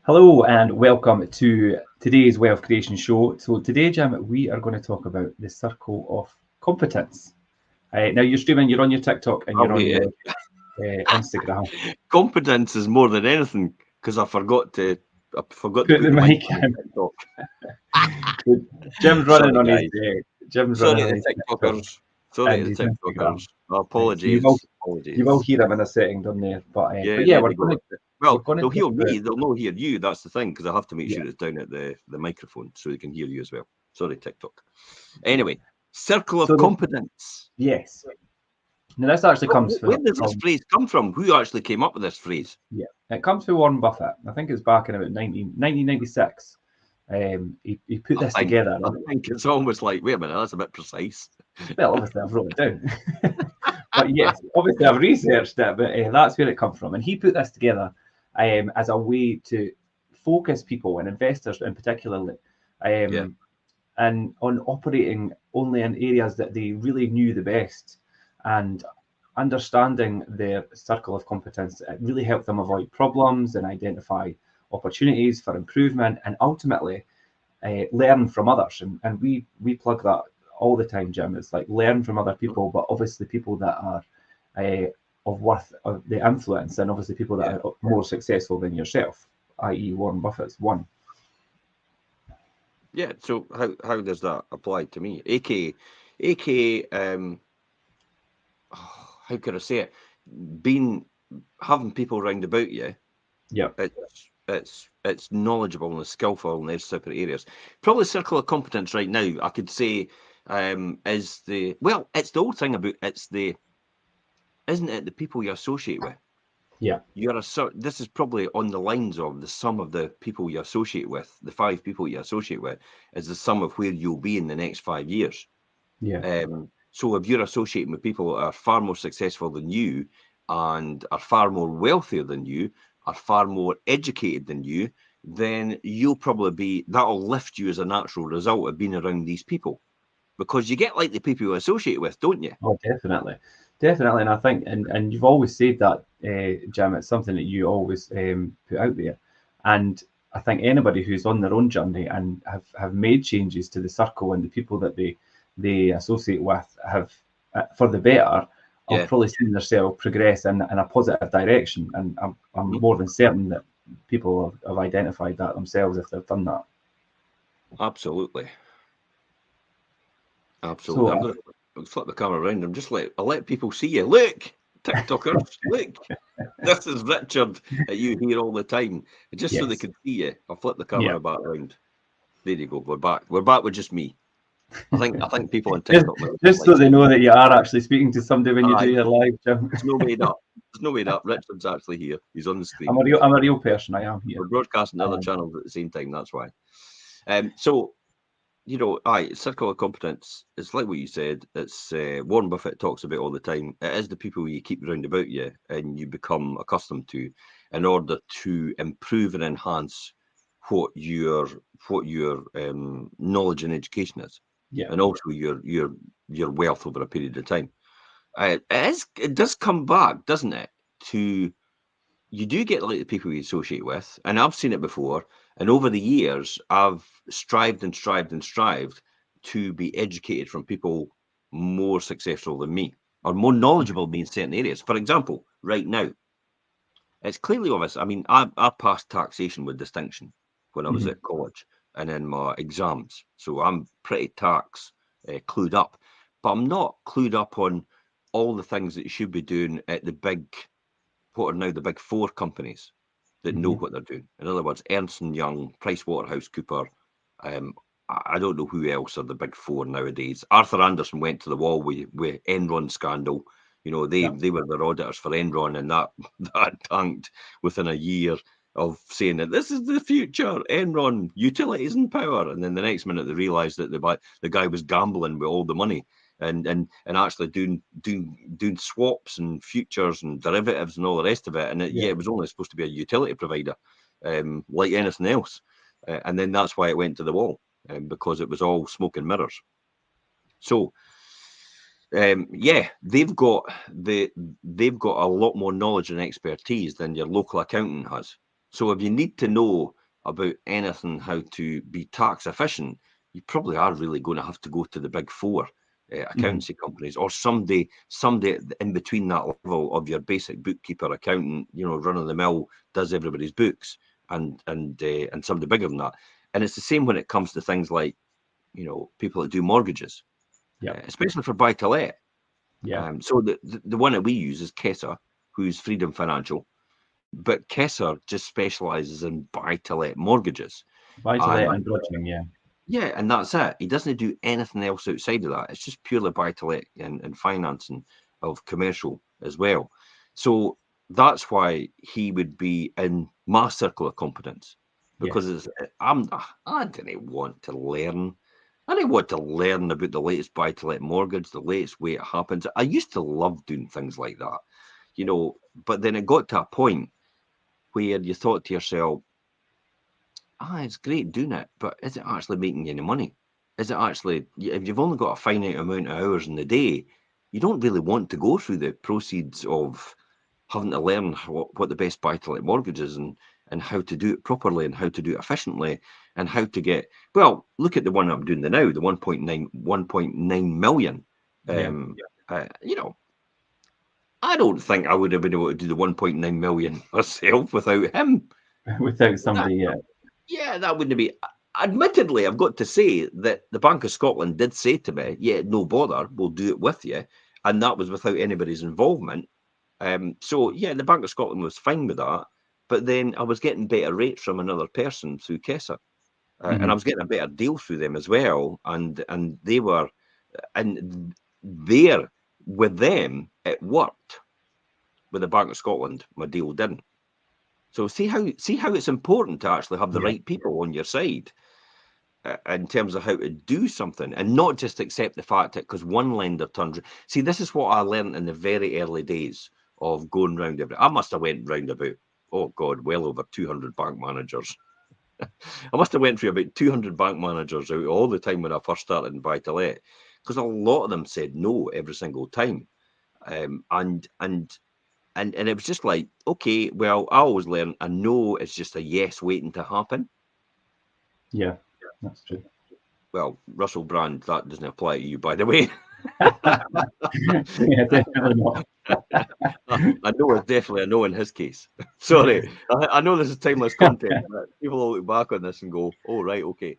Hello and welcome to today's Wealth Creation Show. So today, Jim, we are going to talk about the circle of competence. Now you're streaming, you're on your TikTok and I'll you're on wait. your Instagram. Competence is more than anything because I forgot to Put put the the mic mic on the in. TikTok. Jim's running Sorry, on his guys. Jim's Sorry running to on the his TikTok TikTokers. Sorry and to his the Instagram. TikTokers. So you will Apologies. hear him in a second on there. But Yeah, yeah, there we're we going go. to we're Well, going to they'll talk hear about me. They'll not hear you. That's the thing because I have to make yeah sure it's down at the microphone so they can hear you as well. Sorry, TikTok. Anyway, circle so of competence. yes. Now this actually comes Where does this from phrase come from? Who actually came up with this phrase? yeah, it comes from Warren Buffett. I think it's back in about 1996. He put this together. I think it's almost like, wait a minute, that's a bit precise. Well, obviously I've wrote it down. But yes, obviously I've researched it, but that's where it comes from. And he put this together as a way to focus people and investors in particularly Yeah, and on operating only in areas that they really knew the best and understanding their circle of competence. It really helped them avoid problems and identify opportunities for improvement and ultimately learn from others. And we plug that all the time, Jim. It's like learn from other people, but obviously people that are uh, of the influence, and obviously people that yeah. are more successful than yourself, i.e., Warren Buffett's one. Yeah, so how does that apply to me? AK, how could I say it? Being having people round about you, Yeah, it's knowledgeable and skillful in those separate areas. Probably circle of competence right now, I could say, is it's the whole thing about isn't it the people you associate with? yeah, This is probably on the lines of the sum of the people you associate with, the 5 people you associate with, is the sum of where you'll be in the next 5 years. yeah, So if you're associating with people that are far more successful than you and are far more wealthier than you, are far more educated than you, then that'll lift you as a natural result of being around these people. Because you get like the people you associate with, don't you? oh, definitely, definitely. And I think, and you've always said that, Jim. It's something that you always put out there, and I think anybody who's on their own journey and have made changes to the circle and the people that they associate with have for the better, are Yeah. probably seeing themselves progress in a positive direction. And I'm Mhm. more than certain that people have identified that themselves if they've done that. Absolutely. So Absolutely. I'm going to flip the camera around and I'll let people see you. Look, TikTokers, look. This is Richard that you hear all the time. Just so they yes, can see you. I'll flip the yeah. camera back around. There you go. We're back. We're back with just me. I think people on Just, TikTok might just so like they seeing know me. that you are actually speaking to somebody when you do Aye, your live, Jim. it's no made up. It's no made up. Richard's actually here. He's on the screen. I'm a real person. I am here. We're broadcasting other Um, channels at the same time. That's why. So circle of competence. It's like what you said. It's Warren Buffett talks about all the time. It is the people you keep round about you and you become accustomed to, in order to improve and enhance what your knowledge and education is, yeah, and also your wealth over a period of time. It does come back, doesn't it? To You do get like the people you associate with, and I've seen it before. And over the years, I've strived and strived and strived to be educated from people more successful than me or more knowledgeable than me in certain areas. For example, right now, it's clearly obvious. I mean, I passed taxation with distinction when I was mhm, at college and in my exams, so I'm pretty tax clued up. But I'm not clued up on all the things that you should be doing at what are now the big four companies that know mhm, what they're doing. In other words, Ernst and Young, PricewaterhouseCooper. Um, I don't know who else are the big four nowadays. Arthur Anderson went to the wall with Enron scandal. They yeah, they were their auditors for Enron, and that that tanked within a year of saying that this is the future, Enron, utilities and power. And then the next minute they realised that the guy was gambling with all the money and actually doing swaps and futures and derivatives and all the rest of it. And yeah, it was only supposed to be a utility provider, like anything else. And then that's why it went to the wall, because it was all smoke and mirrors. So yeah, they've got a lot more knowledge and expertise than your local accountant has. So if you need to know about anything, how to be tax efficient, you probably are really going to have to go to the big four accountancy companies, or somebody in between that level of your basic bookkeeper, accountant, run of the mill, does everybody's books, and somebody bigger than that. And it's the same when it comes to things like, people that do mortgages, especially for buy to let. So the one that we use is Kessa, who's Freedom Financial, but Kessa just specialises in buy to let mortgages. Buy to let and bridging, Yeah, and that's it. He doesn't do anything else outside of that. It's just purely buy to let and financing of commercial as well. So that's why he would be in my circle of competence, because I didn't want to learn. I didn't want to learn about the latest buy to let mortgage, the latest way it happens. I used to love doing things like that, but then it got to a point where you thought to yourself, it's great doing it, but is it actually making you any money? Is it actually, if you've only got a finite amount of hours in the day, you don't really want to go through the proceeds of having to learn what the best buy-to-let mortgage is, and how to do it properly, and how to do it efficiently, and how to get, well, look at the one I'm doing now, the 1.9 million. I don't think I would have been able to do the 1.9 million myself without him. Without somebody, Yeah, that wouldn't be. Admittedly, I've got to say that the Bank of Scotland did say to me, "Yeah, no bother, we'll do it with you," and that was without anybody's involvement. So yeah, the Bank of Scotland was fine with that. But then I was getting better rates from another person through Kessa, and I was getting a better deal through them as well. And they were, and there with them, it worked. With the Bank of Scotland, my deal didn't. So see how it's important to actually have the right people on your side in terms of how to do something, and not just accept the fact that because one lender turns. See, this is what I learned in the very early days of going round I must have went round about, oh God, well over 200 bank managers. I must have went through about 200 bank managers out all the time when I first started in buy to let, because a lot of them said no every single time, and it was just like, okay, well, I always learn a no is just a yes waiting to happen. Yeah, that's true. Well, Russell Brand, that doesn't apply to you, by the way. Yeah, definitely not. I know it's definitely a no in his case. Sorry, I know this is timeless content, but people will look back on this and go, "Oh, right, okay."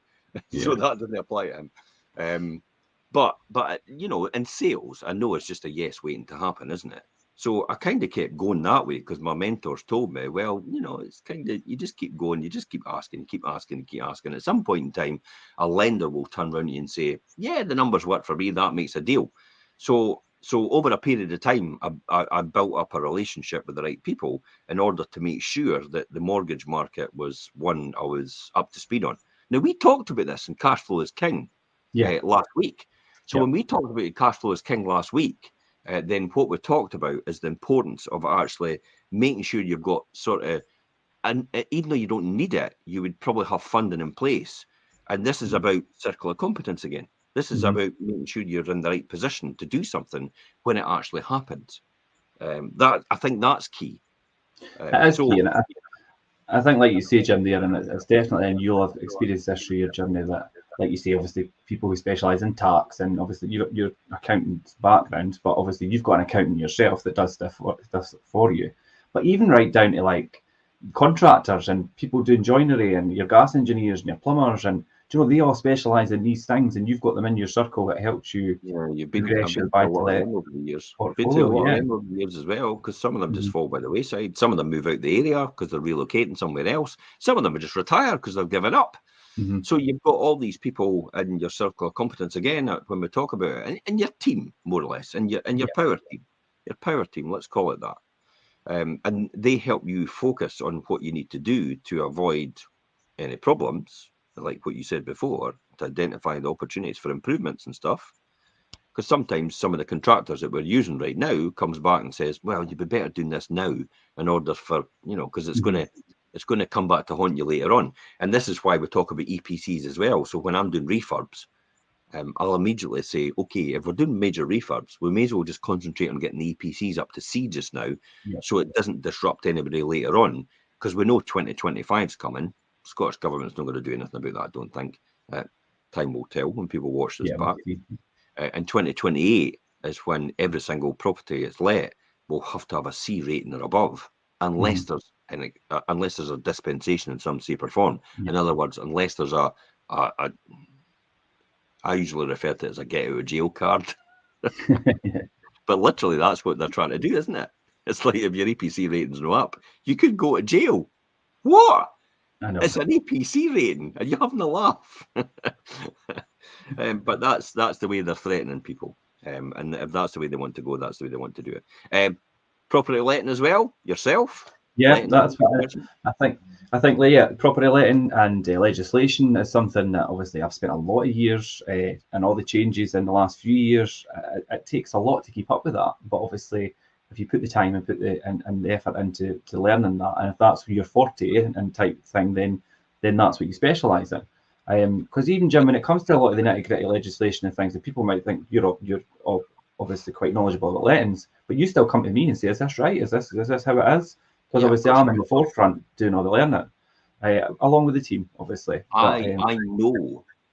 So that doesn't apply to him. But in sales, I know it's just a yes waiting to happen, isn't it? So I kind of kept going that way because my mentors told me, well, it's kind of, you just keep going, you just keep asking, keep asking, keep asking. At some point in time, a lender will turn around to you and say, yeah, the numbers work for me, that makes a deal. So over a period of time, I built up a relationship with the right people in order to make sure that the mortgage market was one I was up to speed on. Now, we talked about this in Cash Flow is King last week. So when we talked about Cash Flow is King last week, then what we talked about is the importance of actually making sure you've got sort of, and even though you don't need it, you would probably have funding in place. And this is about circle of competence again. This is about making sure you're in the right position to do something when it actually happens. That I think that's key. It is key, and I think, like you say, Jim, there, and it's definitely, and you'll have experienced this through your journey, that, like you say, obviously people who specialise in tax, and obviously your accountant background, but obviously you've got an accountant yourself that does stuff for you. But even right down to like contractors and people doing joinery and your gas engineers and your plumbers, and they all specialise in these things, and you've got them in your circle that helps you. Yeah, you've been to a lot of them over the years. Been through a lot of them over the years as well, because some of them just fall by the wayside. Some of them move out the area because they're relocating somewhere else. Some of them are just retired because they've given up. So you've got all these people in your circle of competence again when we talk about it, and your team, more or less, and your power team, let's call it that. And they help you focus on what you need to do to avoid any problems, like what you said before, to identify the opportunities for improvements and stuff. Because sometimes some of the contractors that we're using right now comes back and says, well, you'd be better doing this now in order for, because it's going to come back to haunt you later on. And this is why we talk about EPCs as well. So when I'm doing refurbs, I'll immediately say, okay, if we're doing major refurbs, we may as well just concentrate on getting the EPCs up to C just now, so it doesn't disrupt anybody later on. because we know 2025 is coming. Scottish Government's not going to do anything about that, I don't think. Time will tell when people watch this back. And 2028 is when every single property is let will have to have a C rating or above, unless unless there's a dispensation in some shape or form. In other words, unless there's a I usually refer to it as a get out of jail card. But literally that's what they're trying to do, isn't it? It's like if your EPC rating's not up, you could go to jail. What? I know. It's an EPC rating. Are you having a laugh? But that's the way they're threatening people. And if that's the way they want to go, that's the way they want to do it. Property letting as well, yourself? Yeah, that's what I think property letting and legislation is something that obviously I've spent a lot of years and all the changes in the last few years. It takes a lot to keep up with that, but obviously if you put the time and put the effort into learning that, and if that's your forte and type thing, then that's what you specialise in. Because even Jim, when it comes to a lot of the nitty gritty legislation and things, that people might think you're obviously quite knowledgeable about lettings, but you still come to me and say, "Is this right? Is this how it is?" Because obviously I'm in the forefront doing all the learning, along with the team, obviously.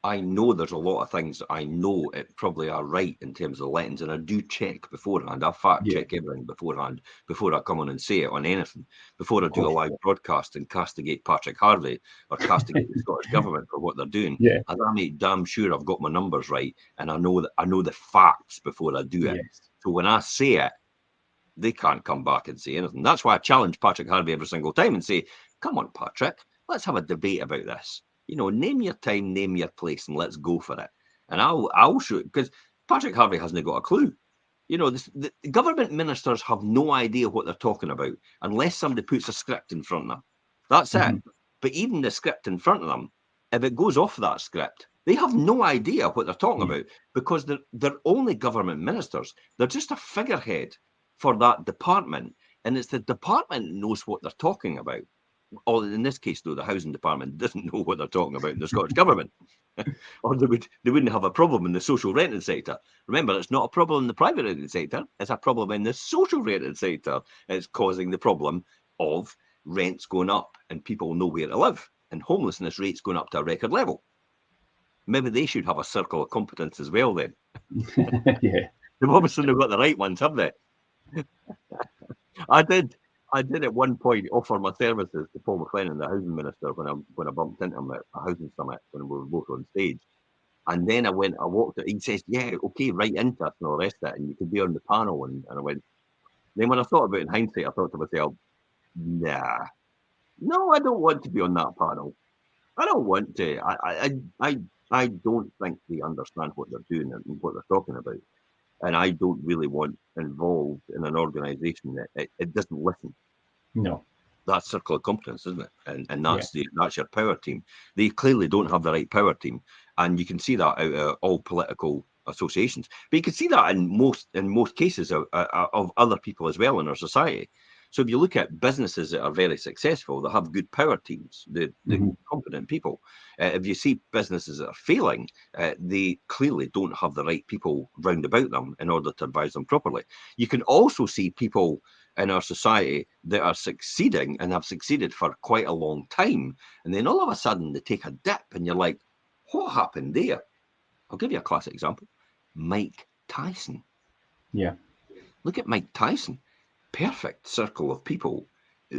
I know there's a lot of things that I know it probably are right in terms of lettings, and I do check beforehand. I fact check everything beforehand before I come on and say it on anything. Before I do a live broadcast and castigate Patrick Harvey or castigate the Scottish Government for what they're doing, and I make damn sure I've got my numbers right, and I know the facts before I do it. So when I say it, they can't come back and say anything. That's why I challenge Patrick Harvey every single time and say, "Come on, Patrick, let's have a debate about this. Name your time, name your place, and let's go for it." And I'll show it, because Patrick Harvey hasn't got a clue. The government ministers have no idea what they're talking about unless somebody puts a script in front of them. That's it. But even the script in front of them, if it goes off that script, they have no idea what they're talking about, because they're only government ministers. They're just a figurehead for that department, and it's the department that knows what they're talking about. Or in this case, though, the housing department doesn't know what they're talking about in the Scottish Government. Or they wouldn't have a problem in the social renting sector. Remember, it's not a problem in the private renting sector, it's a problem in the social renting sector. It's causing the problem of rents going up and people know where to live, and homelessness rates going up to a record level. Maybe they should have a circle of competence as well then. They've obviously not got the right ones, have they? I did at one point offer my services to Paul McLennan, the housing minister, when I bumped into him at a housing summit when we were both on stage. And then I walked it. He says, "Yeah, okay, write into us and all the rest of it, and you could be on the panel." And I went. Then when I thought about it in hindsight, I thought to myself, "Nah, no, I don't want to be on that panel. I don't want to. I don't think they understand what they're doing and what they're talking about. And I don't really want involved in an organisation that it doesn't listen." No. That's Circle of Competence, isn't it? And that's that's your power team. They clearly don't have the right power team, and you can see that out of all political associations. But you can see that in most cases of other people as well in our society. So if you look at businesses that are very successful, they have good power teams, the competent people. If you see businesses that are failing, they clearly don't have the right people round about them in order to advise them properly. You can also see people in our society that are succeeding and have succeeded for quite a long time, and then all of a sudden they take a dip and you're like, what happened there? I'll give you a classic example. Mike Tyson. Look at Mike Tyson. Perfect circle of people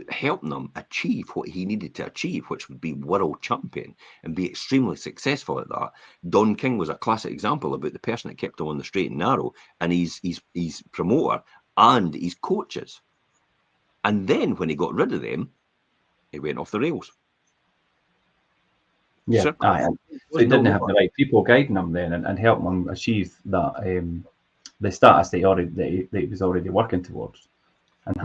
helping him achieve what he needed to achieve, which would be world champion and be extremely successful at that. Don King was a classic example about the person that kept him on the straight and narrow, and he's promoter and his coaches. And then when he got rid of them, he went off the rails. So he didn't have the right people guiding him then and helping him achieve that the status that he was already working towards. And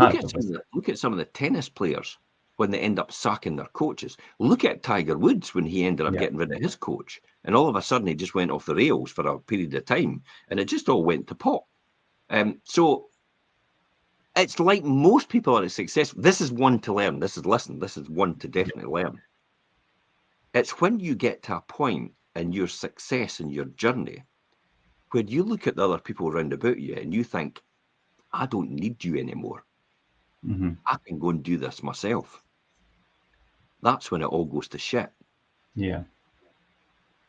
look at some of the tennis players when they end up sacking their coaches. Look at Tiger Woods when he ended up getting rid of his coach, and all of a sudden he just went off the rails for a period of time, and it just all went to pot. So it's like most people are successful. This is one to learn. This is one to definitely learn. It's when you get to a point in your success and your journey where you look at the other people around about you and you think, I don't need you anymore. I can go and do this myself. that's when it all goes to shit. Yeah.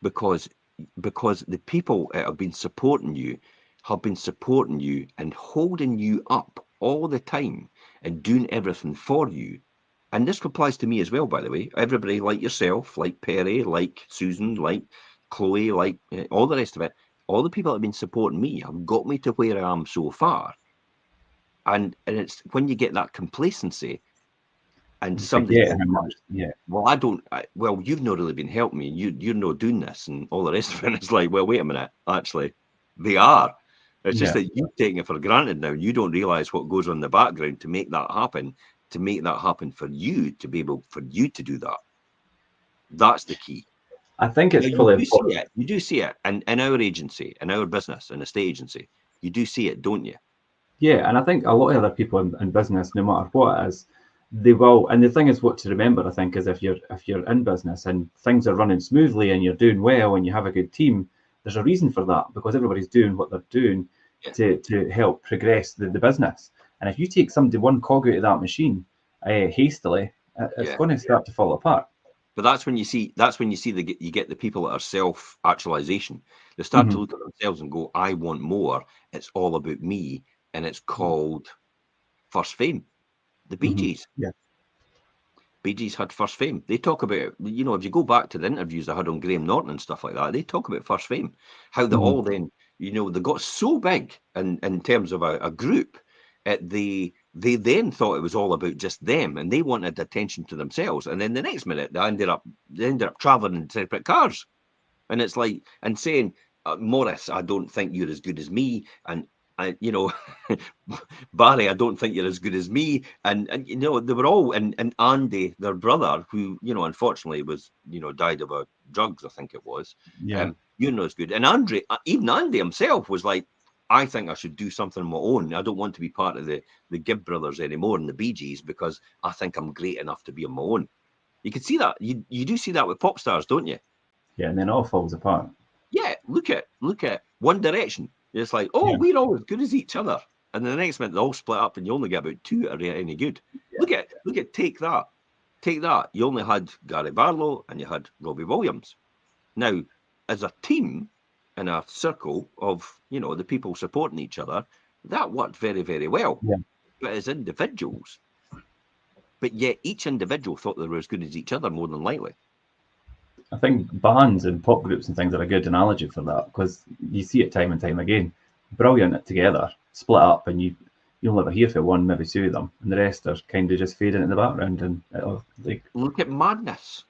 Because the people that have been supporting you and holding you up all the time and doing everything for you. And this applies to me as well, by the way. Everybody like yourself, like Perry, like Susan, like Chloe, like all the rest of it, all the people that have been supporting me have got me to where I am so far. And it's when you get that complacency and You somebody forget goes, how much. Yeah. well, you've not really been helping me. You're not doing this and all the rest of it. It's like, well, wait a minute. Actually, they are. It's just Yeah. that you're taking it for granted now. You don't realize what goes on in the background to make that happen, for you to be able for you to do that. That's the key. I think Now, it's probably you do see it in our agency, in our business, in a state agency. You do see it, don't you? Yeah, and I think a lot of other people in business, no matter what it is, they will. And the thing is, what to remember, I think, is if you're in business and things are running smoothly and you're doing well and you have a good team, there's a reason for that because everybody's doing what they're doing Yeah. to help progress the business. And if you take one cog out of that machine hastily, it's Yeah. going to start to fall apart. But that's when you see you get the people that are self-actualization. They start to look at themselves and go, I want more. It's all about me. And it's called first fame. The Bee Gees. Yeah. Bee Gees had first fame. They talk about, if you go back to the interviews I had on Graham Norton and stuff like that, they talk about first fame. How they all then, they got so big in terms of a group, they then thought it was all about just them and they wanted attention to themselves. And then the next minute they ended up traveling in separate cars. And it's like, and saying, Morris, I don't think you're as good as me. And Barry, I don't think you're as good as me. And they were all, and Andy, their brother, who, unfortunately was, died of drugs, I think it was. Yeah. You're not as good. And Andre, even Andy himself was like, I think I should do something on my own. I don't want to be part of the Gibb brothers anymore and the Bee Gees because I think I'm great enough to be on my own. You can see that. You do see that with pop stars, don't you? Yeah, and then it all falls apart. Yeah, look at One Direction. It's like, oh, we're all as good as each other. And then the next minute they all split up and you only get about two that are any good. Yeah. Look at Take That. Take That. You only had Gary Barlow and you had Robbie Williams. Now, as a team in a circle of, the people supporting each other, that worked very, very well. Yeah. But as individuals, yet each individual thought they were as good as each other more than likely. I think bands and pop groups and things are a good analogy for that because you see it time and time again. Brilliant together, split up, and you'll never hear for one, maybe two of them, and the rest are kind of just fading in the background. And look at Madness.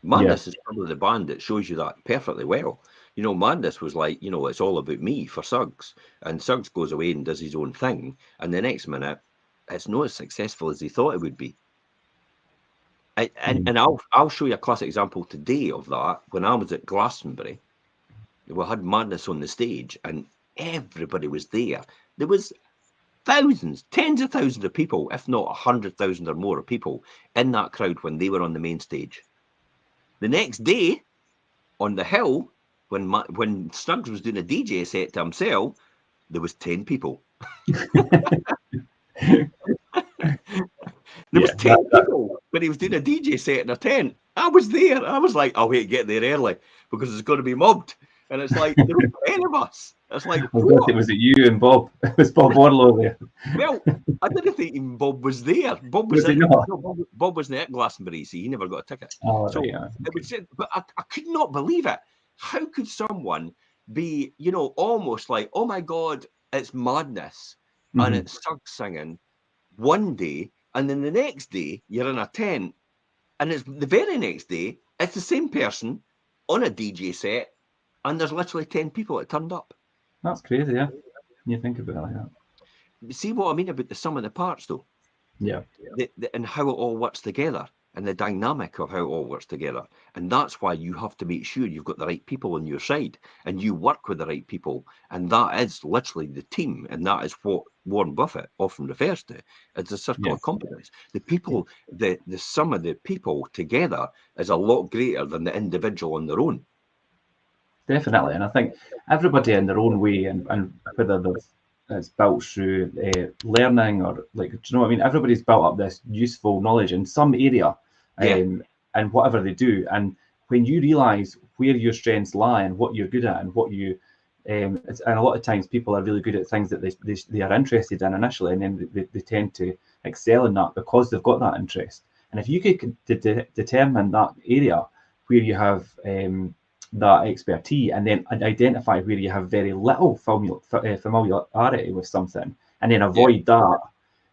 Madness is probably the band that shows you that perfectly well. Madness was like, it's all about me for Suggs, and Suggs goes away and does his own thing, and the next minute, it's not as successful as he thought it would be. And I'll show you a classic example today of that. When I was at Glastonbury, we had Madness on the stage, and everybody was there. There was thousands, tens of thousands of people, if not 100,000 or more of people in that crowd when they were on the main stage. The next day, on the hill, when Snuggs was doing a DJ set to himself, there was 10 people. There was 10 people when he was doing a DJ set in a tent. I was there. I was like, I'll get there early because it's going to be mobbed. And it's like, there were 10 of us. It's like, what? Was it you and Bob? It was Bob Warlow there. Well, I didn't think even Bob was there. Bob was Bob wasn't at Glastonbury, see, he never got a ticket. Oh, so yeah. It was, but I could not believe it. How could someone be, almost like, oh my God, it's Madness and it's Suggs singing one day, and then the next day you're in a tent, and it's the very next day it's the same person on a DJ set, and there's literally 10 people that turned up. That's crazy, yeah. You think about it like that. See what I mean about the sum of the parts, though? Yeah. And how it all works together, and the dynamic of how it all works together. And that's why you have to make sure you've got the right people on your side, and you work with the right people. And that is literally the team, and that is what Warren Buffett often refers to as the circle of competence. The people, the sum of the people together is a lot greater than the individual on their own. Definitely, and I think everybody in their own way, and whether it's built through learning or do you know what I mean? Everybody's built up this useful knowledge in some area, and whatever they do. And when you realize where your strengths lie and what you're good at and what you and a lot of times people are really good at things that they are interested in initially, and then they tend to excel in that because they've got that interest. And if you could determine that area where you have that expertise, and then identify where you have very little familiarity with something, and then avoid that,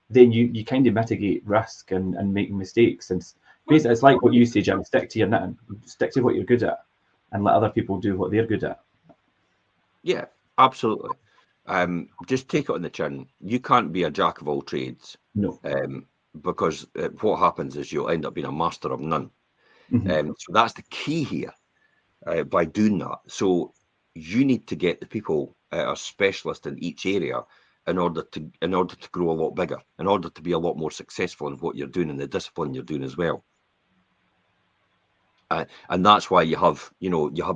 then you kind of mitigate risk and make mistakes. And basically, it's like what you say, Jim: stick to your knitting, stick to what you're good at, and let other people do what they're good at. Yeah, absolutely. Just take it on the chin. You can't be a jack of all trades. No. Because what happens is you'll end up being a master of none. Mm-hmm. So that's the key here by doing that. So you need to get the people that are specialists in each area in order to grow a lot bigger, in order to be a lot more successful in what you're doing and the discipline you're doing as well. And that's why you have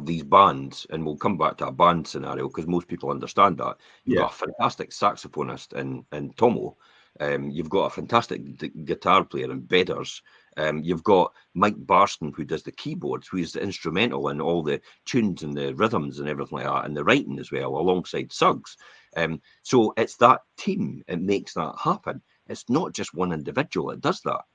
these bands, and we'll come back to a band scenario because most people understand that. You've got a fantastic saxophonist in Tomo. You've got a fantastic guitar player in Bedders. You've got Mike Barston, who does the keyboards, who is instrumental in all the tunes and the rhythms and everything like that, and the writing as well, alongside Suggs. So it's that team. It makes that happen. It's not just one individual that does that.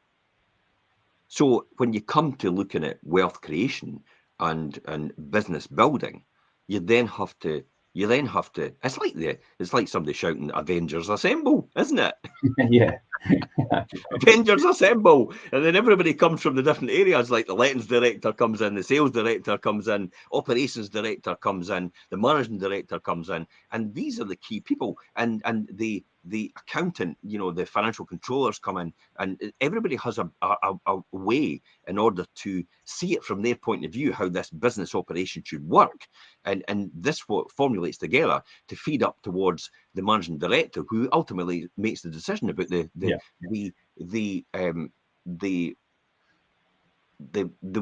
So when you come to looking at wealth creation and business building, you then have to. It's like somebody shouting "Avengers Assemble," isn't it? Yeah. Avengers Assemble, and then everybody comes from the different areas. Like the lettings director comes in, the sales director comes in, operations director comes in, the managing director comes in, and these are the key people. And the accountant, the financial controllers come in, and everybody has a way in order to see it from their point of view how this business operation should work, and this what formulates together to feed up towards the managing director, who ultimately makes the decision about the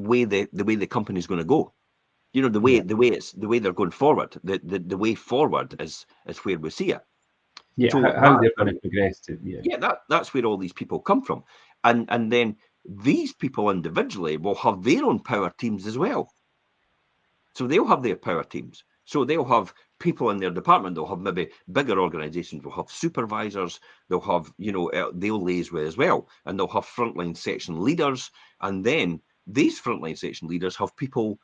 way the company is going to go. The way they're going forward. The way forward is where we see it. Yeah, so how they're going to progress to that's where all these people come from, and then these people individually will have their own power teams as well. So they'll have their power teams. So they'll have people in their department. They'll have maybe bigger organizations. They'll have supervisors. They'll have, they'll liaise with as well. And they'll have frontline section leaders. And then these frontline section leaders have people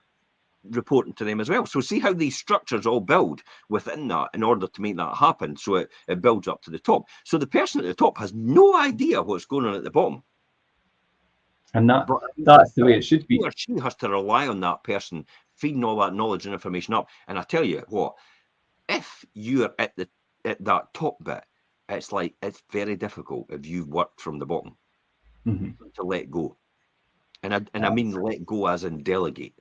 reporting to them as well. So see how these structures all build within that in order to make that happen. So it builds up to the top. So the person at the top has no idea what's going on at the bottom. And that's the way it should be. He or she has to rely on that person feeding all that knowledge and information up. And I tell you what, if you're at that top bit, it's very difficult if you've worked from the bottom to let go. And I mean let go as in delegate.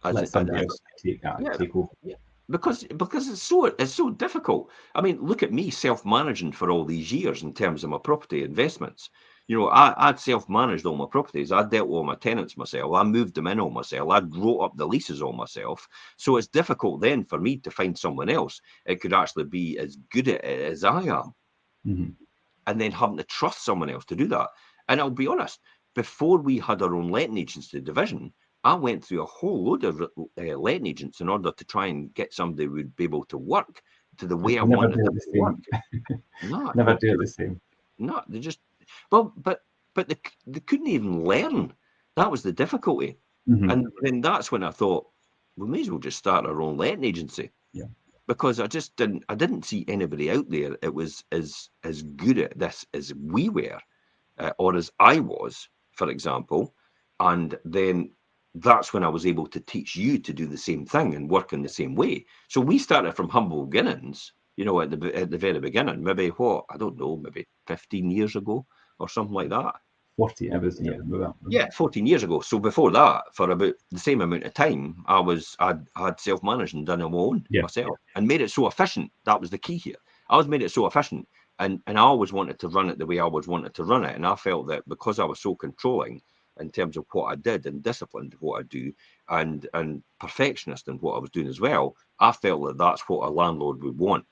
Let somebody else take over. Yeah. Because it's so difficult. I mean, look at me self-managing for all these years in terms of my property investments. I'd self-managed all my properties. I dealt with all my tenants myself. I moved them in all myself. I wrote up the leases all myself. So it's difficult then for me to find someone else it could actually be as good at it as I am. And then having to trust someone else to do that. And I'll be honest, before we had our own letting agency division, I went through a whole load of letting agents in order to try and get somebody who would be able to work to the way I wanted them to work. Never do it the same. No, they just but they couldn't even learn. That was the difficulty. And then that's when I thought we may as well just start our own letting agency. Yeah. Because I didn't see anybody out there it was as good at this as we were, or as I was, for example. And then that's when I was able to teach you to do the same thing and work in the same way. So we started from humble beginnings, at the very beginning, maybe maybe 15 years ago or something like that. 14, I was, yeah, 14 years ago. So before that, for about the same amount of time, I'd self-managed and done it on myself and made it so efficient. That was the key here. I always made it so efficient, and I always wanted to run it the way I always wanted to run it. And I felt that because I was so controlling in terms of what I did and disciplined what I do and perfectionist in what I was doing as well, I felt that that's what a landlord would want.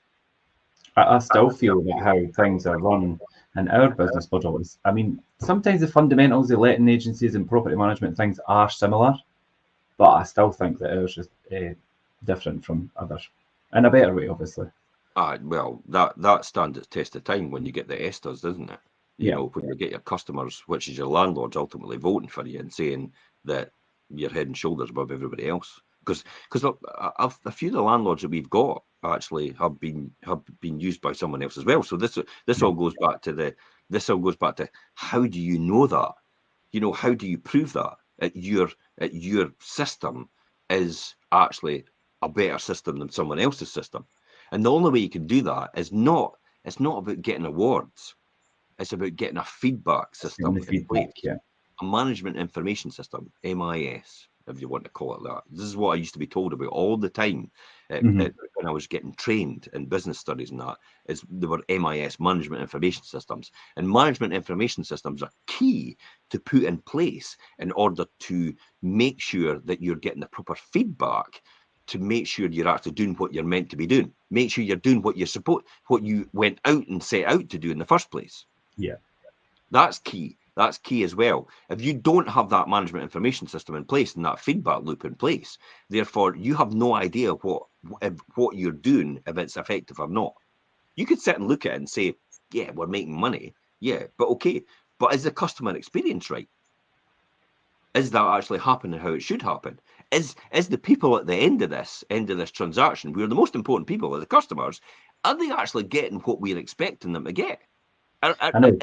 I still feel that how things are run And our business model is, I mean, sometimes the fundamentals of letting agencies and property management things are similar, but I still think that ours is different from others in a better way, obviously. Well, that stands its test of time when you get the esters, doesn't it? You Yeah. know, when you get your customers, which is your landlords, ultimately voting for you and saying that you're head and shoulders above everybody else. Because a few of the landlords that we've got actually have been used by someone else as well. So this all goes back to how do you know that? You know, how do you prove that your system is actually a better system than someone else's system? And the only way you can do that is it's not about getting awards. It's about getting a feedback In system the in feedback, place, yeah. a management information system, MIS, if you want to call it that. This is what I used to be told about all the time Mhm. when I was getting trained in business studies and that, is there were MIS, management information systems. And management information systems are key to put in place in order to make sure that you're getting the proper feedback, to make sure you're actually doing what you're meant to be doing. Make sure you're doing what what you went out and set out to do in the first place. Yeah. That's key. That's key as well. If you don't have that management information system in place and that feedback loop in place, therefore you have no idea what you're doing, if it's effective or not. You could sit and look at it and say, yeah, we're making money. Yeah, but okay. But is the customer experience right? Is that actually happening how it should happen? Is the people at the end of this transaction, we're the most important people, are the customers, are they actually getting what we're expecting them to get? I know.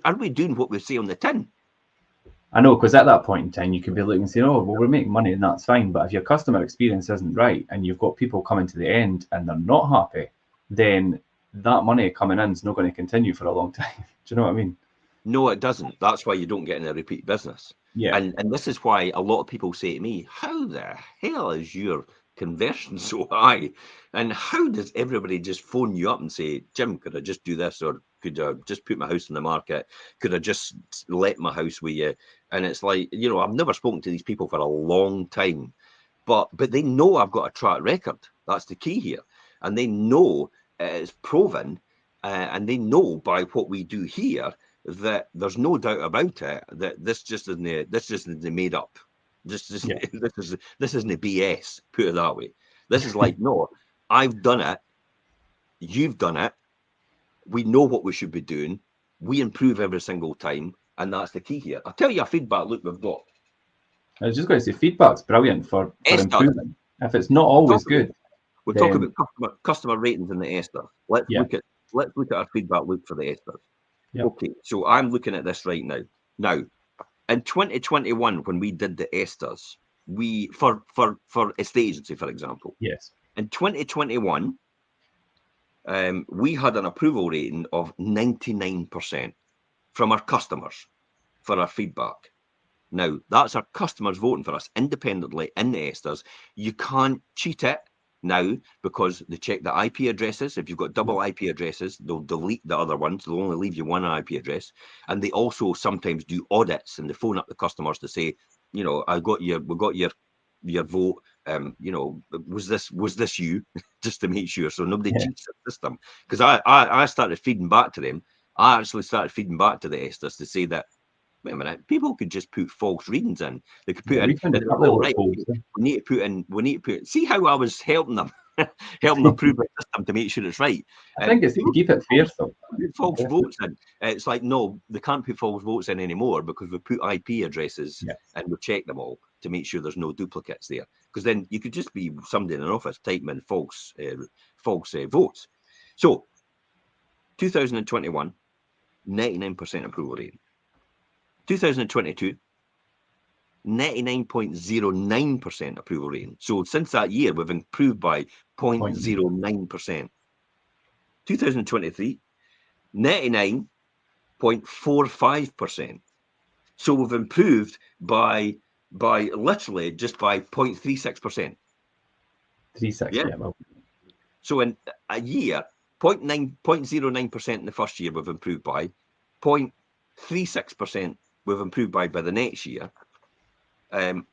Are we doing what we say on the tin? I know, because at that point in time, you could be looking and saying, "Oh, well, we're making money, and that's fine." But if your customer experience isn't right, and you've got people coming to the end and they're not happy, then that money coming in is not going to continue for a long time. Do you know what I mean? No, it doesn't. That's why you don't get in a repeat business. Yeah. And this is why a lot of people say to me, how the hell is your conversion so high? And how does everybody just phone you up and say, Jim, could I just do this? Or could I just put my house in the market? Could I just let my house with you? And it's like, you know, I've never spoken to these people for a long time, but they know I've got a track record. That's the key here. And they know it's proven, and they know by what we do here that there's no doubt about it that this just isn't made up. This Yeah. this isn't BS. Put it that way. This is like, no, I've done it. You've done it. We know what we should be doing. We improve every single time, and that's the key here. I'll tell you a feedback loop we've got. I was just going to say feedback's brilliant for Esther, improving. If it's not we'll always talk about good, we'll talk then about customer ratings in the Esther. yeah, Let's look at our feedback loop for the Esther. yeah, Okay, so I'm looking at this right now. Now, in 2021, when we did the Esters, we for estate agency, for example, yes, in 2021, we had an approval rating of 99% from our customers for our feedback. Now, that's our customers voting for us independently in the Esters. You can't cheat it now because they check the IP addresses. If you've got double IP addresses, they'll delete the other ones. They'll only leave you one IP address. And they also sometimes do audits and they phone up the customers to say, you know, we got your vote. You know, was this you? Just to make sure, so nobody yeah, cheats the system. Because I started feeding back to them. I actually started feeding back to the Esters to say that, wait a minute, people could just put false readings in. They could put yeah. in, We found a and couple of oh, right, loopholes. we need to put in. See how I was helping them, helping them prove the system to make sure it's right. I think it's to People keep it fair, though. put false votes in. It's like, no, they can't put false votes in anymore because we put IP addresses Yeah, and we check them all to make sure there's no duplicates there. Because then you could just be somebody in an office typing in false votes. So 2021, 99% approval rating. 2022, 99.09% approval rating. So since that year, we've improved by point. 0.09%. 2023, 99.45%. So we've improved by literally just by 0.36%. 3-6, Yeah. yeah, well, So in a year, 0.09% in the first year we've improved by, 0.36% we've improved by the next year. And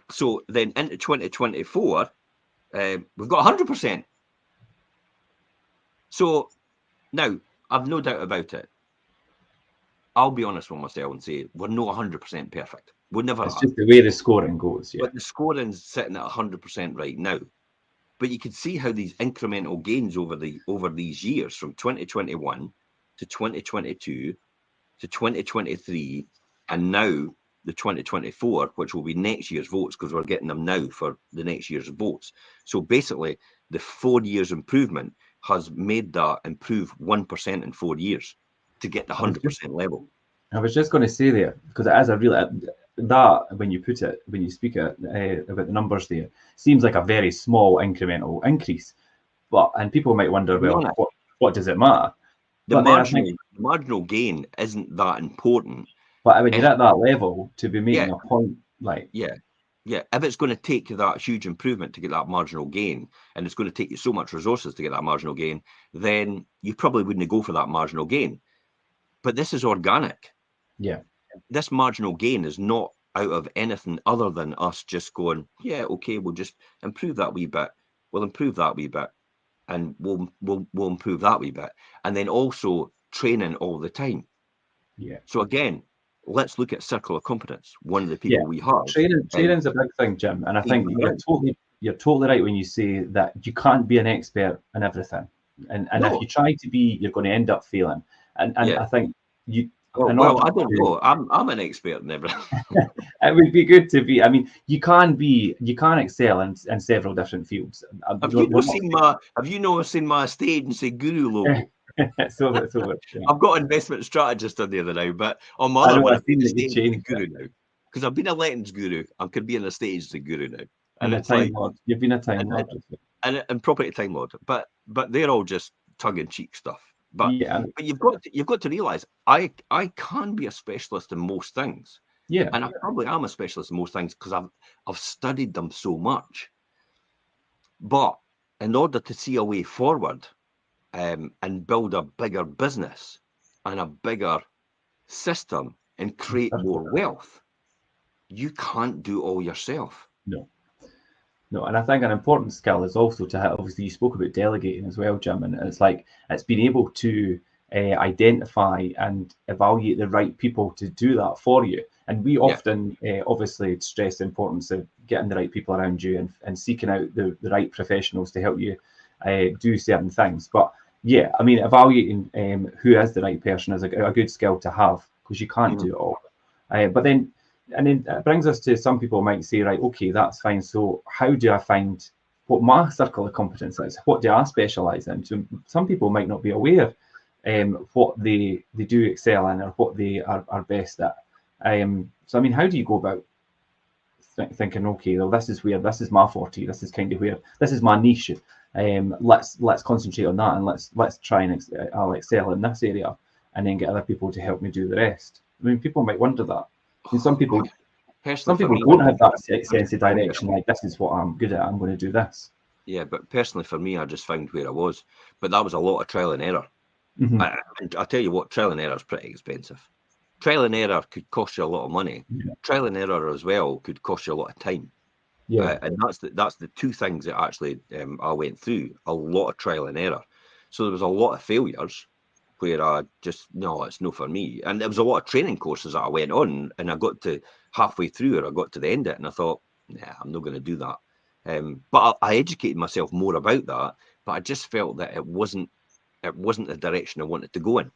so then into 2024, we've got 100%. So now I've no doubt about it. I'll be honest with myself and say we're not 100% perfect. We never It's are. just the way the scoring goes. Yeah. But the scoring's sitting at 100% right now. But you can see how these incremental gains over these years, from 2021 to 2022 to 2023, and now the 2024, which will be next year's votes, because we're getting them now for the next year's votes. So basically, the 4 years improvement has made that improve 1% in 4 years to get the 100% level. I was just going to say there, because it is a really, that when you speak it about the numbers there, seems like a very small incremental increase. And people might wonder, well, what does it matter? The marginal gain isn't that important. But when you're at that level, to be making a point like... Yeah. If it's going to take you that huge improvement to get that marginal gain, and it's going to take you so much resources to get that marginal gain, then you probably wouldn't go for that marginal gain. But this is organic. Yeah. This marginal gain is not out of anything other than us just going, yeah, okay, we'll just improve that wee bit. We'll improve that wee bit. And we'll improve that wee bit. And then also training all the time. Yeah. So again, let's look at Circle of Competence. One of the people we have. Training's a big thing, Jim. And I think you're totally right when you say that you can't be an expert in everything. And if you try to be, you're going to end up failing. And I think you... Well, I don't know. I'm an expert in everything. It would be good to be. I mean, you can excel in several different fields. Have you not seen my stage and say Guru logo? So I've got investment strategist on there now, but on my other one, I've been the stage as the Guru now. Because I've been a lettings guru, I could be on the stage as the Guru now. And it's like, you've been a time lord. And property time lord. But they're all just tongue-in-cheek stuff. But you've got to realise I can be a specialist in most things. Yeah. And I probably am a specialist in most things because I've studied them so much. But in order to see a way forward and build a bigger business and a bigger system and create more wealth, you can't do all yourself. No, and I think an important skill is also to have, obviously you spoke about delegating as well, Jim, and it's being able to identify and evaluate the right people to do that for you. And we often obviously stress the importance of getting the right people around you and seeking out the right professionals to help you do certain things. But yeah, I mean, evaluating who is the right person is a good skill to have, because you can't do it all. But then it brings us to, some people might say, right, okay, that's fine. So how do I find what my circle of competence is? What do I specialise in? So some people might not be aware what they do excel in or what they are best at. So I mean, how do you go about thinking, okay, well, this is my forte. This is kind of where, this is my niche. Let's concentrate on that, and let's try and I'll excel in this area, and then get other people to help me do the rest. I mean, people might wonder that. I mean, some people don't have that sense of direction, like, this is what I'm good at, I'm going to do this. Yeah, but personally for me, I just found where I was. But that was a lot of trial and error. Mm-hmm. And I tell you what, trial and error is pretty expensive. Trial and error could cost you a lot of money. Yeah. Trial and error as well could cost you a lot of time. Yeah. And that's the two things that actually I went through, a lot of trial and error. So there was a lot of failures where I just, no, it's no for me. And there was a lot of training courses that I went on, and I got to halfway through, or I got to the end of it, and I thought, nah, I'm not going to do that. But I educated myself more about that, but I just felt that it wasn't the direction I wanted to go in.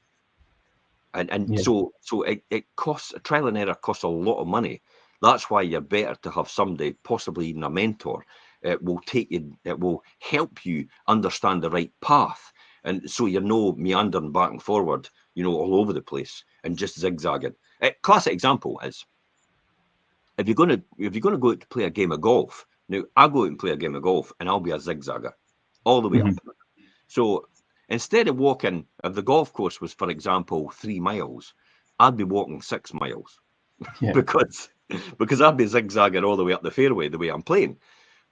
And so it costs, trial and error costs a lot of money. That's why you're better to have somebody, possibly even a mentor. It will help you understand the right path. And so you're no meandering back and forward, all over the place and just zigzagging. A classic example is, if you're going to go out to play a game of golf. Now, I go out and play a game of golf, and I'll be a zigzagger all the way up. So instead of walking, if the golf course was, for example, 3 miles, I'd be walking 6 miles because I'd be zigzagging all the way up the fairway the way I'm playing.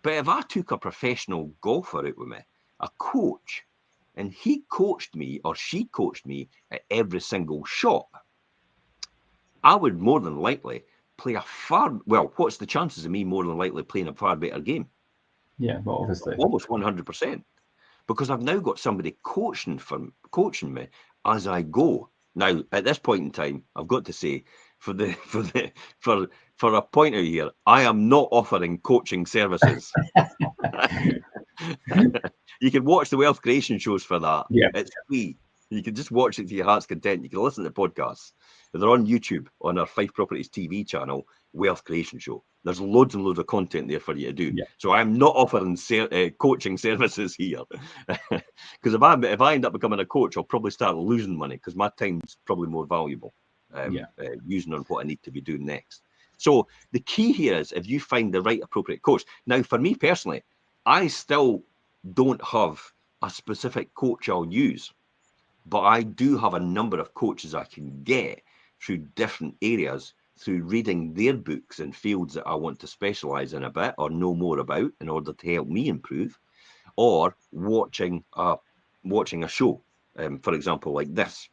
But if I took a professional golfer out with me, a coach, and he coached me or she coached me at every single shot, I would more than likely play what's the chances of me more than likely playing a far better game? Yeah, well, obviously. Almost 100%. Because I've now got somebody coaching me as I go. Now, at this point in time, I've got to say, for a pointer here, I am not offering coaching services. You can watch the wealth creation shows for that. Yeah. It's free. You can just watch it to your heart's content. You can listen to podcasts. They're on YouTube on our Fife Properties TV channel, Wealth Creation Show. There's loads and loads of content there for you to do. Yeah. So I'm not offering coaching services here, because if I end up becoming a coach, I'll probably start losing money because my time's probably more valuable using on what I need to be doing next. So the key here is if you find the right appropriate coach. Now, for me personally, I still don't have a specific coach I'll use, but I do have a number of coaches I can get through different areas through reading their books in fields that I want to specialize in a bit or know more about in order to help me improve, or watching a show, for example, like this.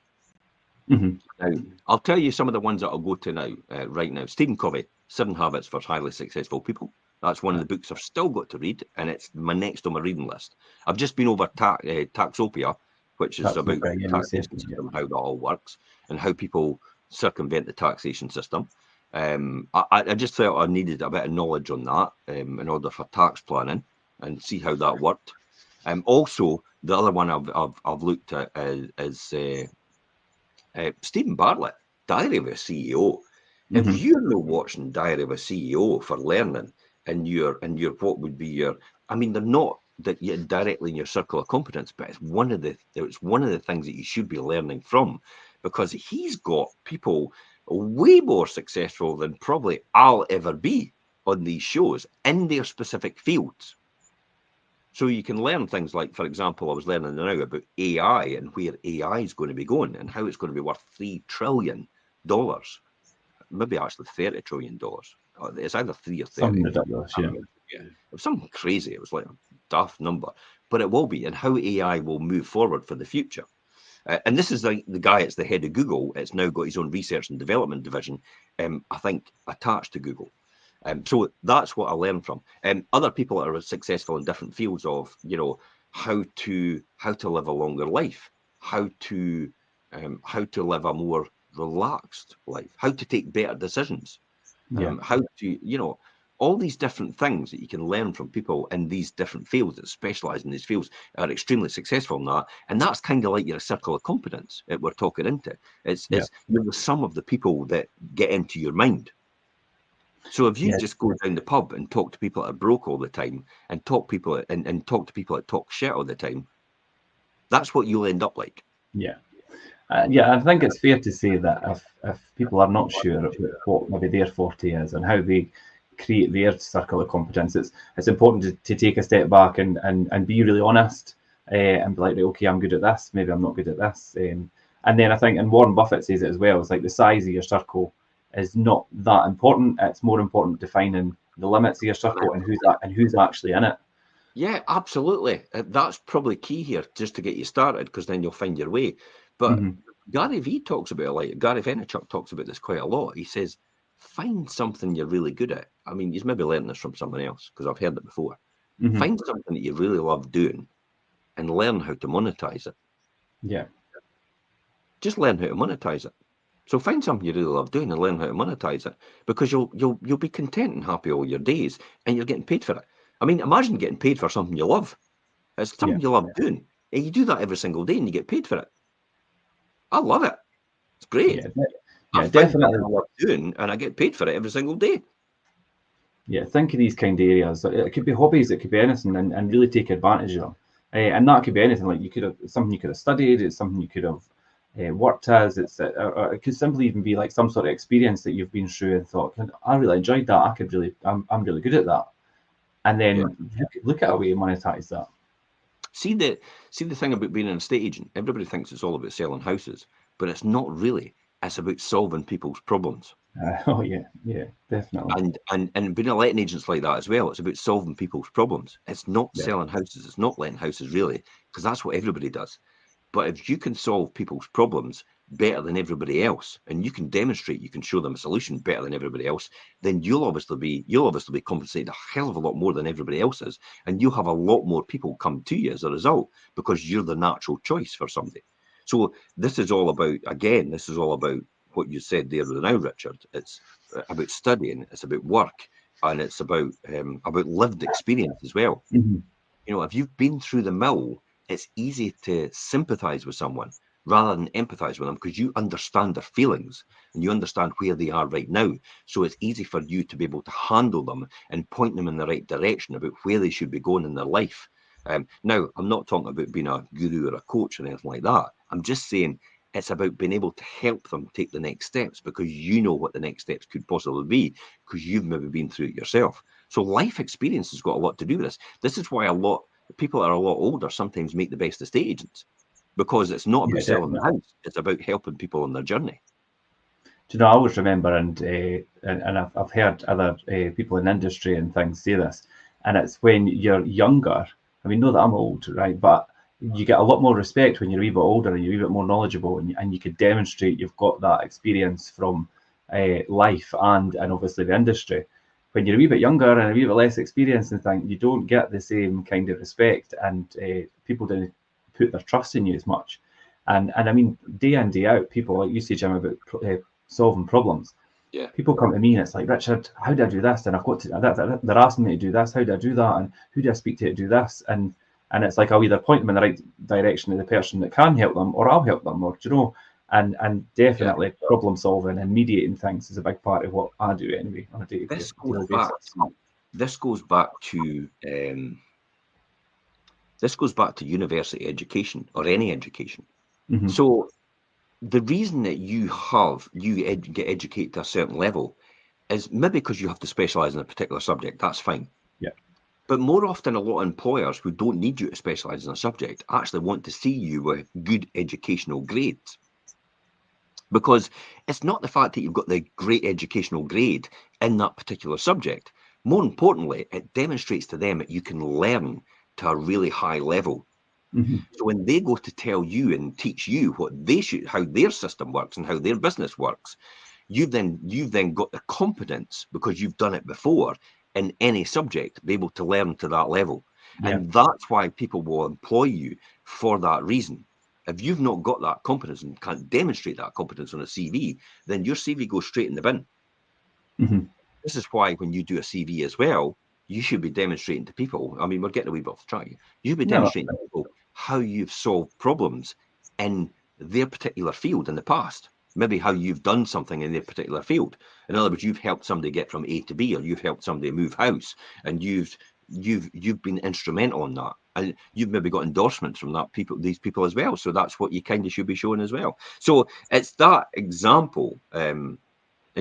Mm-hmm. Now, I'll tell you some of the ones that I'll go to now, right now. Stephen Covey, 7 Habits for Highly Successful People. That's one of the books I've still got to read, and it's my next on my reading list. I've just been over Taxopia, which is about the taxation system, how that all works, and how people circumvent the taxation system. I just felt I needed a bit of knowledge on that in order for tax planning and see how that worked. Also, the other one I've looked at is Stephen Bartlett, Diary of a CEO. Mm-hmm. If you're not watching Diary of a CEO for learning, and your what would be your, I mean, they're not that you're directly in your circle of competence, but it's one of the things that you should be learning from, because he's got people way more successful than probably I'll ever be on these shows in their specific fields. So you can learn things like, for example, I was learning now about AI and where AI is going to be going and how it's going to be worth $3 trillion, maybe actually $30 trillion. It's either 3 or 30. Something ridiculous, yeah. It was something crazy. It was like a daft number, but it will be, and how AI will move forward for the future. And this is the guy, it's the head of Google. It's now got his own research and development division, I think, attached to Google. So that's what I learned from. Other people that are successful in different fields of, how to live a longer life, how to live a more relaxed life, how to take better decisions, how to, all these different things that you can learn from people in these different fields that specialize in these fields are extremely successful in that. And that's kind of like your circle of competence that we're talking into. It's the sum of the people that get into your mind. So if you just go down the pub and talk to people that are broke all the time and talk to people that talk shit all the time, that's what you'll end up like. Yeah. I think it's fair to say that if people are not sure what maybe their forte is and how they create their circle of competence, it's important to take a step back and be really honest and be like, okay, I'm good at this, maybe I'm not good at this. And then I think, and Warren Buffett says it as well, it's like the size of your circle is not that important. It's more important defining the limits of your circle and who's actually in it. Yeah, absolutely. That's probably key here, just to get you started, because then you'll find your way. But Gary Vaynerchuk talks about this quite a lot. He says, find something you're really good at. I mean, he's maybe learned this from someone else, because I've heard it before. Find something that you really love doing and learn how to monetize it. Yeah. Just learn how to monetize it. So find something you really love doing and learn how to monetize it, because you'll be content and happy all your days, and you're getting paid for it. I mean, imagine getting paid for something you love. It's something you love doing, and you do that every single day, and you get paid for it. I love it. It's great. I definitely. I love doing, and I get paid for it every single day. Yeah, think of these kind of areas. It could be hobbies, it could be anything, and really take advantage of them. And that could be anything. Like something you could have studied. It's something you could have worked as. Or it could simply even be like some sort of experience that you've been through and thought, I really enjoyed that. I'm really good at that. And then look at a way to monetize that. See the thing about being an estate agent. Everybody thinks it's all about selling houses, but it's not really. It's about solving people's problems. Yeah, definitely. And being a letting agent's like that as well. It's about solving people's problems. It's not selling houses. It's not letting houses really, because that's what everybody does. But if you can solve people's problems better than everybody else, and you can demonstrate, you can show them a solution better than everybody else, then you'll obviously be compensated a hell of a lot more than everybody else is, and you'll have a lot more people come to you as a result, because you're the natural choice for somebody. So this is all about, again, this is all about what you said there now, Richard. It's about studying, it's about work, and it's about lived experience as well. Mm-hmm. You know, if you've been through the mill, it's easy to sympathize with someone rather than empathize with them, because you understand their feelings and you understand where they are right now. So it's easy for you to be able to handle them and point them in the right direction about where they should be going in their life. Now, I'm not talking about being a guru or a coach or anything like that. I'm just saying it's about being able to help them take the next steps, because you know what the next steps could possibly be, because you've maybe been through it yourself. So life experience has got a lot to do with this. This is why a lot people that are a lot older sometimes make the best estate agents, because it's not Yeah, about selling the definitely. house; it's about helping people on their journey. Do you know, I always remember, and I've heard other people in industry and things say this, and it's when you're younger. I mean, not that I'm old, right? But you get a lot more respect when you're a wee bit older and you're a wee bit more knowledgeable, and you can demonstrate you've got that experience from life and obviously the industry. When you're a wee bit younger and a wee bit less experienced and things, you don't get the same kind of respect, and people don't put their trust in you as much. And I mean, day in day out, people like you say, Jim, about solving problems. Yeah, People come to me and it's like, Richard, how do I do this? And I've got to. They're asking me to do this. How do I do that? And who do I speak to do this? And it's like I'll either point them in the right direction to the person that can help them, or I'll help them, or do you know. And yeah. definitely problem solving and mediating things is a big part of what I do anyway on a daily This goes back. basis. This goes back to this goes back to university education or any education. Mm-hmm. So the reason that get educated to a certain level is maybe because you have to specialize in a particular subject. That's fine. Yeah. But more often, a lot of employers who don't need you to specialize in a subject actually want to see you with good educational grades. Because it's not the fact that you've got the great educational grade in that particular subject. More importantly, it demonstrates to them that you can learn to a really high level. Mm-hmm. So when they go to tell you and teach you what they should, how their system works and how their business works, you've then got the competence, because you've done it before in any subject, be able to learn to that level. Yeah. And that's why people will employ you for that reason. If you've not got that competence and can't demonstrate that competence on a CV, then your CV goes straight in the bin. Mm-hmm. This is why when you do a CV as well, you should be demonstrating to people. I mean, we're getting a wee bit off track. You should be No. demonstrating to people how you've solved problems in their particular field in the past. Maybe how you've done something in their particular field. In other words, you've helped somebody get from A to B, or you've helped somebody move house, and you've been instrumental in that, and you've maybe got endorsements from these people as well. So that's what you kind of should be showing as well. So it's that example. And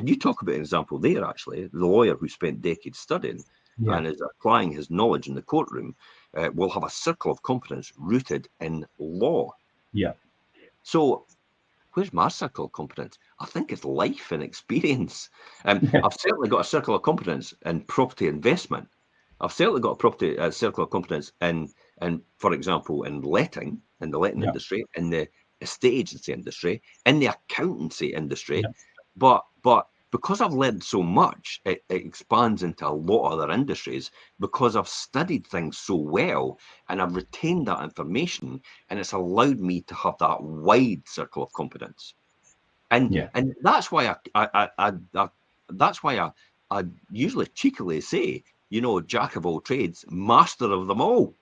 you talk about an example there, actually, the lawyer who spent decades studying Yeah. and is applying his knowledge in the courtroom will have a circle of competence rooted in law. Yeah. So where's my circle of competence? I think it's life and experience. Yeah. I've certainly got a circle of competence in property investment. I've certainly got a circle of competence in, for example, in the letting Yeah. industry, in the estate agency industry, in the accountancy industry. Yeah. But because I've learned so much, it expands into a lot of other industries, because I've studied things so well and I've retained that information, and it's allowed me to have that wide circle of competence. And Yeah. and that's why I usually cheekily say, jack of all trades, master of them all.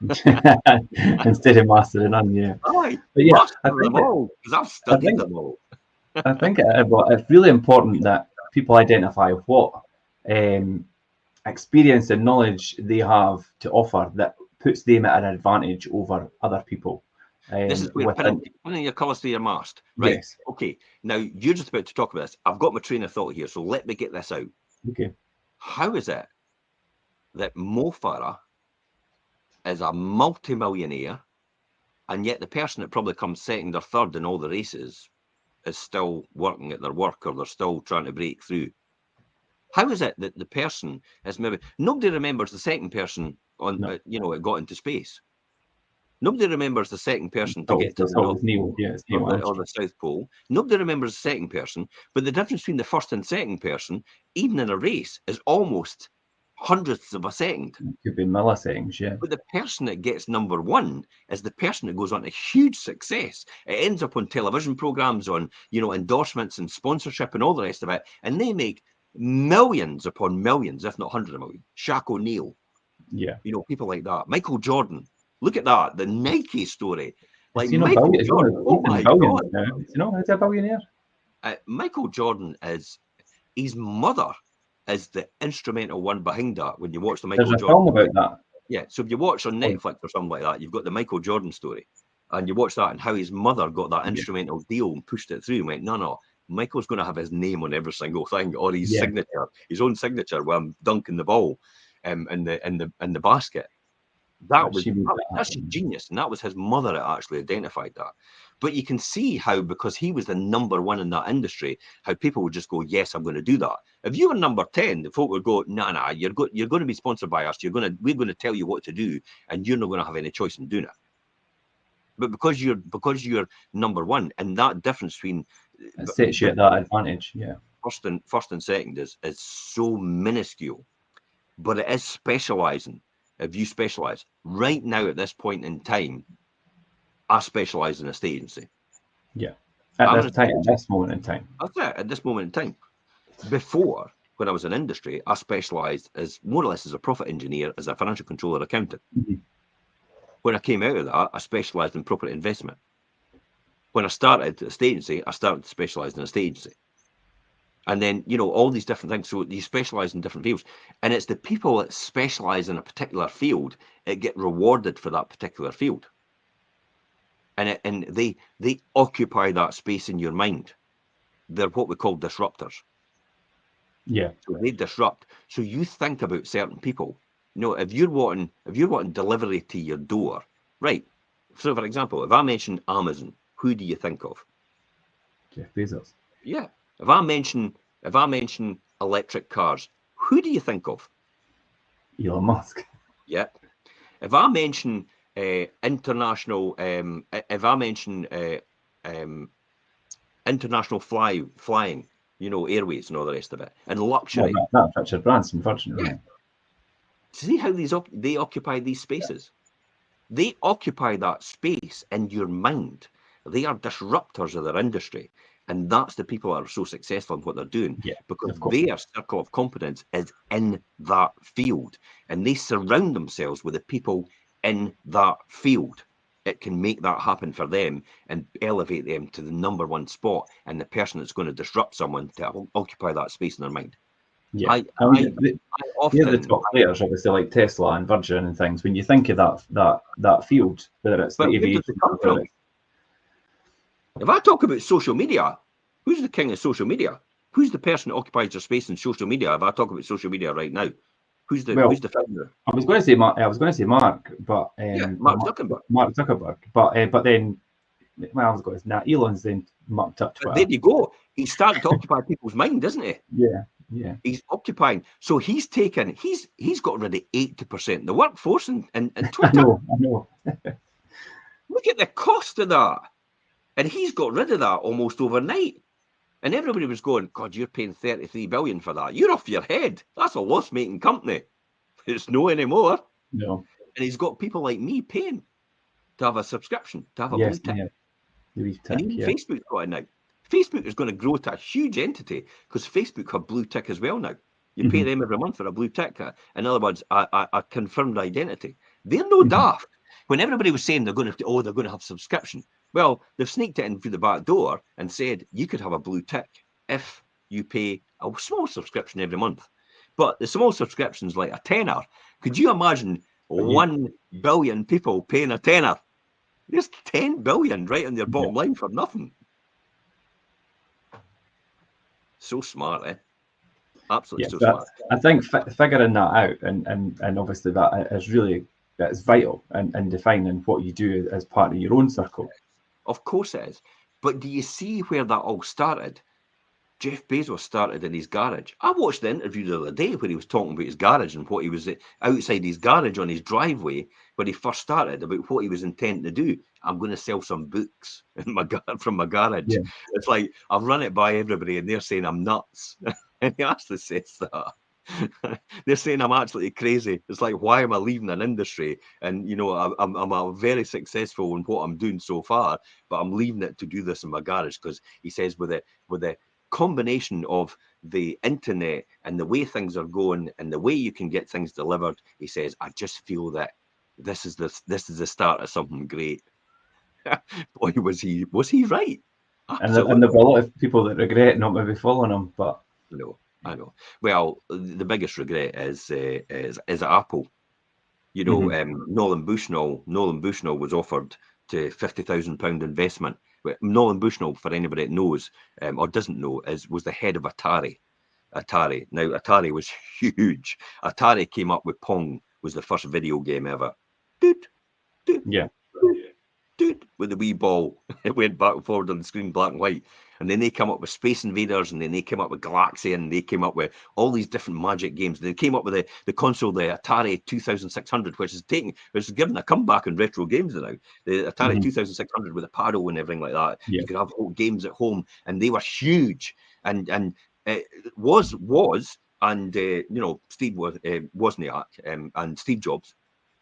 Instead of mastering none, yeah. Aye, But yeah, master of them all, because I've I studied think them all. well, it's really important that people identify what um, experience and knowledge they have to offer that puts them at an advantage over other people. This is where Within pinning your colours to your mast. Right. yes, Okay. Now you're just about to talk about this. I've got my train of thought here, so let me get this out. okay, How is it that Mo Farah is a multi-millionaire, and yet the person that probably comes second or third in all the races is still working at their work, or they're still trying to break through? How is it that the person is maybe nobody remembers the second person on no, it got into space? Nobody remembers the second person to get to the so North it's Neil, Pole yeah, it's or Neil the Armstrong. South Pole. Nobody remembers the second person, but the difference between the first and second person, even in a race, is almost hundredths of a second. It could be milliseconds, yeah. But the person that gets number one is the person that goes on to huge success. It ends up on television programs, on endorsements and sponsorship and all the rest of it, and they make millions upon millions, if not hundreds of millions. Shaq O'Neal, Yeah. People like that. Michael Jordan. Look at that, the Nike story. Like Is he not Michael billion? Jordan. Oh my God! Now. Is he not? Is he a billionaire? Michael Jordan his mother is the instrumental one behind that. When you watch the Michael There's a Jordan, film about that. yeah. So if you watch on Netflix or something like that, you've got the Michael Jordan story, and you watch that and how his mother got that instrumental deal and pushed it through and went, no, Michael's going to have his name on every single thing, or his signature, his own signature, when I'm dunking the ball, in the basket. That's genius, and that was his mother that actually identified that. But you can see how, because he was the number one in that industry, how people would just go, yes, I'm going to do that. If you were number 10, the folk would go, nah, you're going to be sponsored by us. We're going to tell you what to do, and you're not going to have any choice in doing it. But because you're number one, and that difference between it sets you at that advantage, yeah. First and second is so minuscule, but it is specializing. If you specialize right now at this point in time, I specialize in a state agency. Yeah. At this moment in time. That's it. At this moment in time. Before, when I was in industry, I specialized as more or less as a profit engineer, as a financial controller, accountant. Mm-hmm. When I came out of that, I specialized in property investment. When I started a state agency, I started to specialize in a state agency. And then, all these different things. So you specialize in different fields. And it's the people that specialize in a particular field that get rewarded for that particular field. And they occupy that space in your mind. They're what we call disruptors. Yeah. So they disrupt. So you think about certain people. If you're wanting delivery to your door, right? So for example, if I mention Amazon, who do you think of? Jeff Bezos. Yeah. If I mention electric cars, who do you think of? Elon Musk. Yeah. If I mention international, international flying, airways and all the rest of it, and luxury. Well, that's Richard Branson, Virgin. Yeah. See how they occupy these spaces. They occupy that space in your mind. They are disruptors of their industry. And that's the people that are so successful in what they're doing, because their circle of competence is in that field, and they surround themselves with the people in that field. It can make that happen for them and elevate them to the number one spot, and the person that's going to disrupt someone to occupy that space in their mind. Yeah, I often, the top players, obviously, like Tesla and Virgin and things. When you think of that field, whether it's the aviation, if I talk about social media, who's the king of social media? Who's the person that occupies their space in social media? If I talk about social media right now, who's the founder? I was going to say Mark, but Mark Zuckerberg. Mark Zuckerberg, but then, well, I was going to say, Elon's then mucked up Twitter. There you go. He's starting to occupy people's mind, isn't he? Yeah. He's occupying. So he's got rid of 80% of the workforce in Twitter. I know. Look at the cost of that. And he's got rid of that almost overnight. And everybody was going, God, you're paying $33 billion for that. You're off your head. That's a loss-making company. It's no anymore. No. And he's got people like me paying to have a subscription, to have a blue tick. And even Facebook's got it now. Facebook is going to grow to a huge entity because Facebook have blue tick as well now. You pay them every month for a blue tick. In other words, a confirmed identity. They're no daft. When everybody was saying they're going to have subscription, well, they've sneaked it in through the back door and said you could have a blue tick if you pay a small subscription every month. But the small subscription's like a tenner. Could you imagine 1 billion people paying a tenner? There's 10 billion right on their bottom line for nothing. So smart, eh? Absolutely so smart. I think figuring that out and obviously that is really vital in defining what you do as part of your own circle. Of course it is. But do you see where that all started? Jeff Bezos started in his garage. I watched the interview the other day where he was talking about his garage and what he was outside his garage on his driveway when he first started, about what he was intending to do. I'm going to sell some books from my garage. It's like, I've run it by everybody and they're saying I'm nuts. And he actually says that. They're saying I'm absolutely crazy. It's like, why am I leaving an industry? And you know, I'm very successful in what I'm doing so far, but I'm leaving it to do this in my garage. Because he says with the combination of the internet and the way things are going and the way you can get things delivered, he says, I just feel that this is the start of something great. Boy, was he right? And Absolutely. there'll be a lot of people that regret not maybe following him, but No, I know. Well, the biggest regret is Apple. You know, Nolan Bushnell was offered to £50,000 investment. Nolan Bushnell, for anybody that knows or doesn't know, was the head of Atari. Now, Atari was huge. Atari came up with Pong, was the first video game ever. Doot, doot, yeah. doot, with the wee ball. It went back and forward on the screen, black and white. And then they came up with Space Invaders, and then they came up with Galaxy, and they came up with all these different magic games. They came up with the console, the Atari 2600, which is given a comeback in retro games now. The Atari 2600 with a paddle and everything like that. Yeah. You could have whole games at home, and they were huge. And it was and you know, Steve Wozniak and Steve Jobs.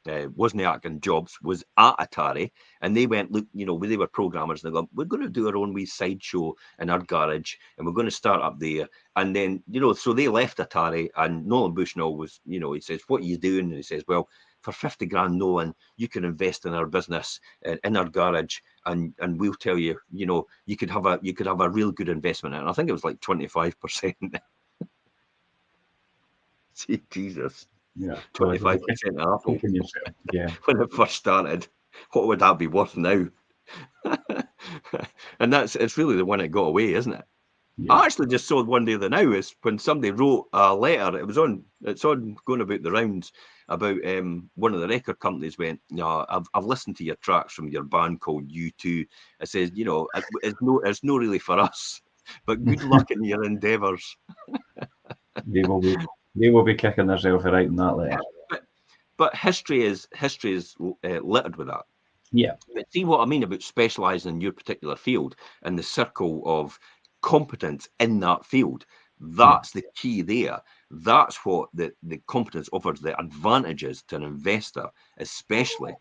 Wozniak and Jobs was at Atari, and they went, look, you know, they were programmers, and they go, we're going to do our own wee sideshow in our garage, and we're going to start up there. And then, you know, so they left Atari, and Nolan Bushnell was, you know, he says, what are you doing? And he says, well, for 50 grand, Nolan, you can invest in our business, in our garage, and we'll tell you, you know, you could have a real good investment. And I think it was like 25%. See, Jesus. Yeah. 25% of Apple. Yeah. When it first started, what would that be worth now? And it's really the one that got away, isn't it? Yeah. I actually just saw one the other now is when somebody wrote a letter. It's on going about the rounds about one of the record companies went, yeah, I've listened to your tracks from your band called U2. It says, you know, it's no really for us, but good luck in your endeavours. They will be kicking themselves for writing that letter. But history is littered with that. Yeah. But see what I mean about specialising in your particular field and the circle of competence in that field. That's the key there. That's what the competence offers the advantages to an investor, especially.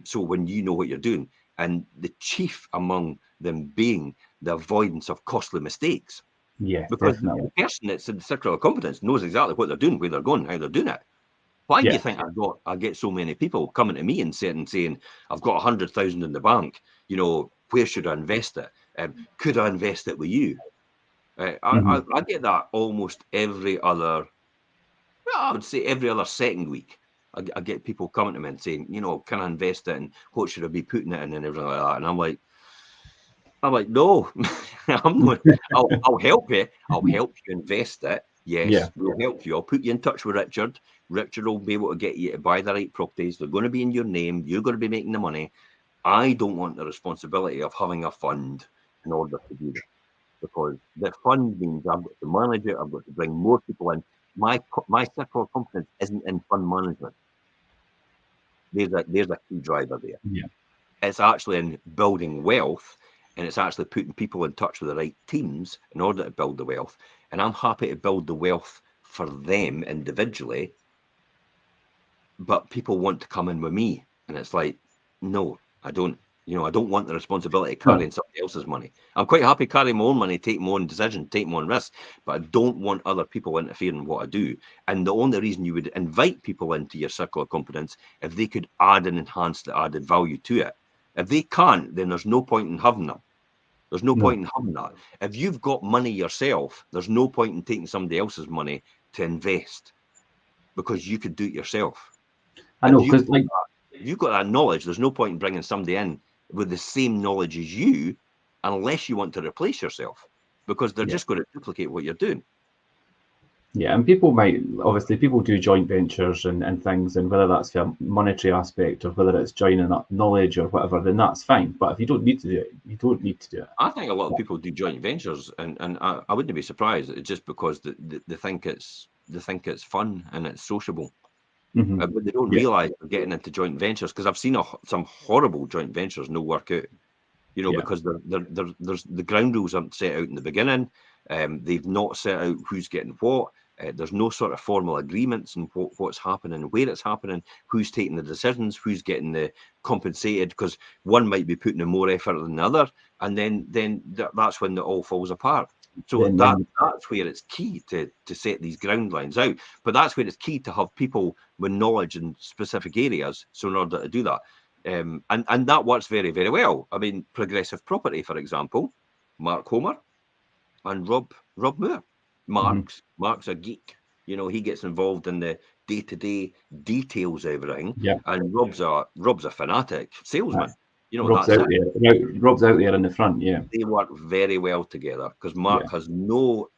So when you know what you're doing, and the chief among them being the avoidance of costly mistakes. Yeah, Because definitely. the person that's in the circle of competence knows exactly what they're doing, where they're going, how they're doing it. Why do you think I get so many people coming to me and saying, I've got 100,000 in the bank, you know, where should I invest it? Could I invest it with you? I get that almost every other, well, I would say every other second week. I get people coming to me and saying, you know, can I invest it and what should I be putting it in and everything like that? And I'm like, no, I'll help you. I'll help you invest it. Yes, we'll help you. I'll put you in touch with Richard. Richard will be able to get you to buy the right properties. They're going to be in your name. You're going to be making the money. I don't want the responsibility of having a fund in order to do this, because the fund means I've got to manage it. I've got to bring more people in. My circle of competence isn't in fund management. There's a key driver there. Yeah. It's actually in building wealth, and it's actually putting people in touch with the right teams in order to build the wealth. And I'm happy to build the wealth for them individually, but people want to come in with me. And it's like, no, I don't. You know, I don't want the responsibility of carrying somebody else's money. I'm quite happy carrying my own money, take my own decision, take my own risk, but I don't want other people interfering in what I do. And the only reason you would invite people into your circle of competence if they could add and enhance the added value to it. If they can't, then there's no point in having them. There's no point in having that. If you've got money yourself, there's no point in taking somebody else's money to invest, because you could do it yourself. I know, because like you've got that knowledge, there's no point in bringing somebody in with the same knowledge as you, unless you want to replace yourself, because they're just going to duplicate what you're doing. Yeah, and people do joint ventures and things, and whether that's for a monetary aspect or whether it's joining up knowledge or whatever, then that's fine. But if you don't need to do it, you don't need to do it. I think a lot of people do joint ventures, and I wouldn't be surprised just because they think it's fun and it's sociable. But they don't realise they're getting into joint ventures, because I've seen some horrible joint ventures no work out. You know, because there's the ground rules aren't set out in the beginning. They've not set out who's getting what. There's no sort of formal agreements and what's happening, where it's happening, who's taking the decisions, who's getting the compensated, because one might be putting in more effort than the other, and then that's when it all falls apart. So that's where it's key to set these ground lines out. But that's where it's key to have people with knowledge in specific areas. So in order to do that, and that works very, very well. I mean, Progressive Property, for example, Mark Homer and Rob Moore. Mark's a geek. You know, he gets involved in the day-to-day details of everything. Yeah. And Rob's a fanatic salesman. You know, Rob's out there. Rob's out there in the front. Yeah. They work very well together because Mark has no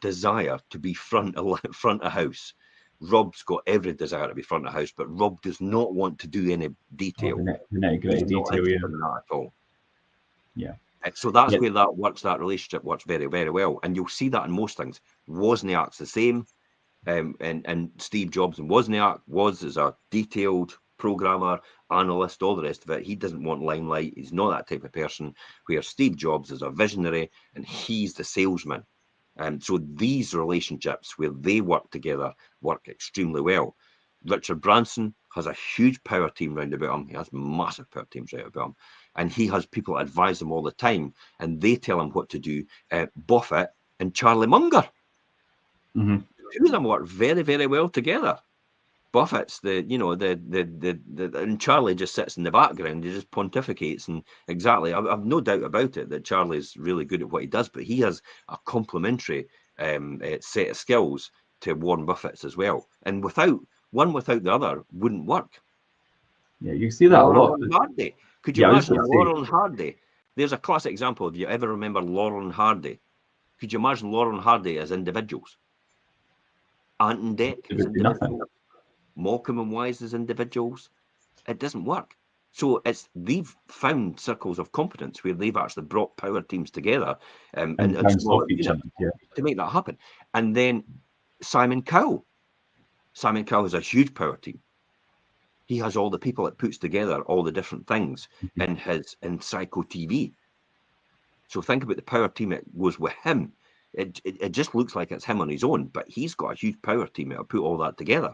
desire to be front of house. Rob's got every desire to be front of house, but Rob does not want to do any detail. The nitty-gritty detail, at all. Yeah. So that's where that works. That relationship works very, very well, and you'll see that in most things. Wozniak's the same, and Steve Jobs and Wozniak was as a detailed programmer, analyst, all the rest of it. He doesn't want limelight. He's not that type of person. Where Steve Jobs is a visionary, and he's the salesman. So these relationships where they work together work extremely well. Richard Branson has a huge power team round about him. He has massive power teams round about him. And he has people that advise him all the time, and they tell him what to do. Buffett and Charlie Munger. Two of them work very, very well together. Buffett's and Charlie just sits in the background. He just pontificates, and exactly, I've no doubt about it that Charlie's really good at what he does, but he has a complementary set of skills to Warren Buffett's as well. And without the other, wouldn't work. Yeah, you see that a lot. Hardy. Could you imagine Laurel and Hardy? There's a classic example. If you ever remember Laurel and Hardy, could you imagine Laurel and Hardy as individuals? Ant and Dec as individuals. Morecambe and Wise as individuals. It doesn't work. So they've found circles of competence where they've actually brought power teams together and to make that happen. And then Simon Cowell. Simon Cowell has a huge power team. He has all the people that puts together all the different things in Psycho TV. So think about the power team that goes with him. It just looks like it's him on his own, but he's got a huge power team that'll put all that together.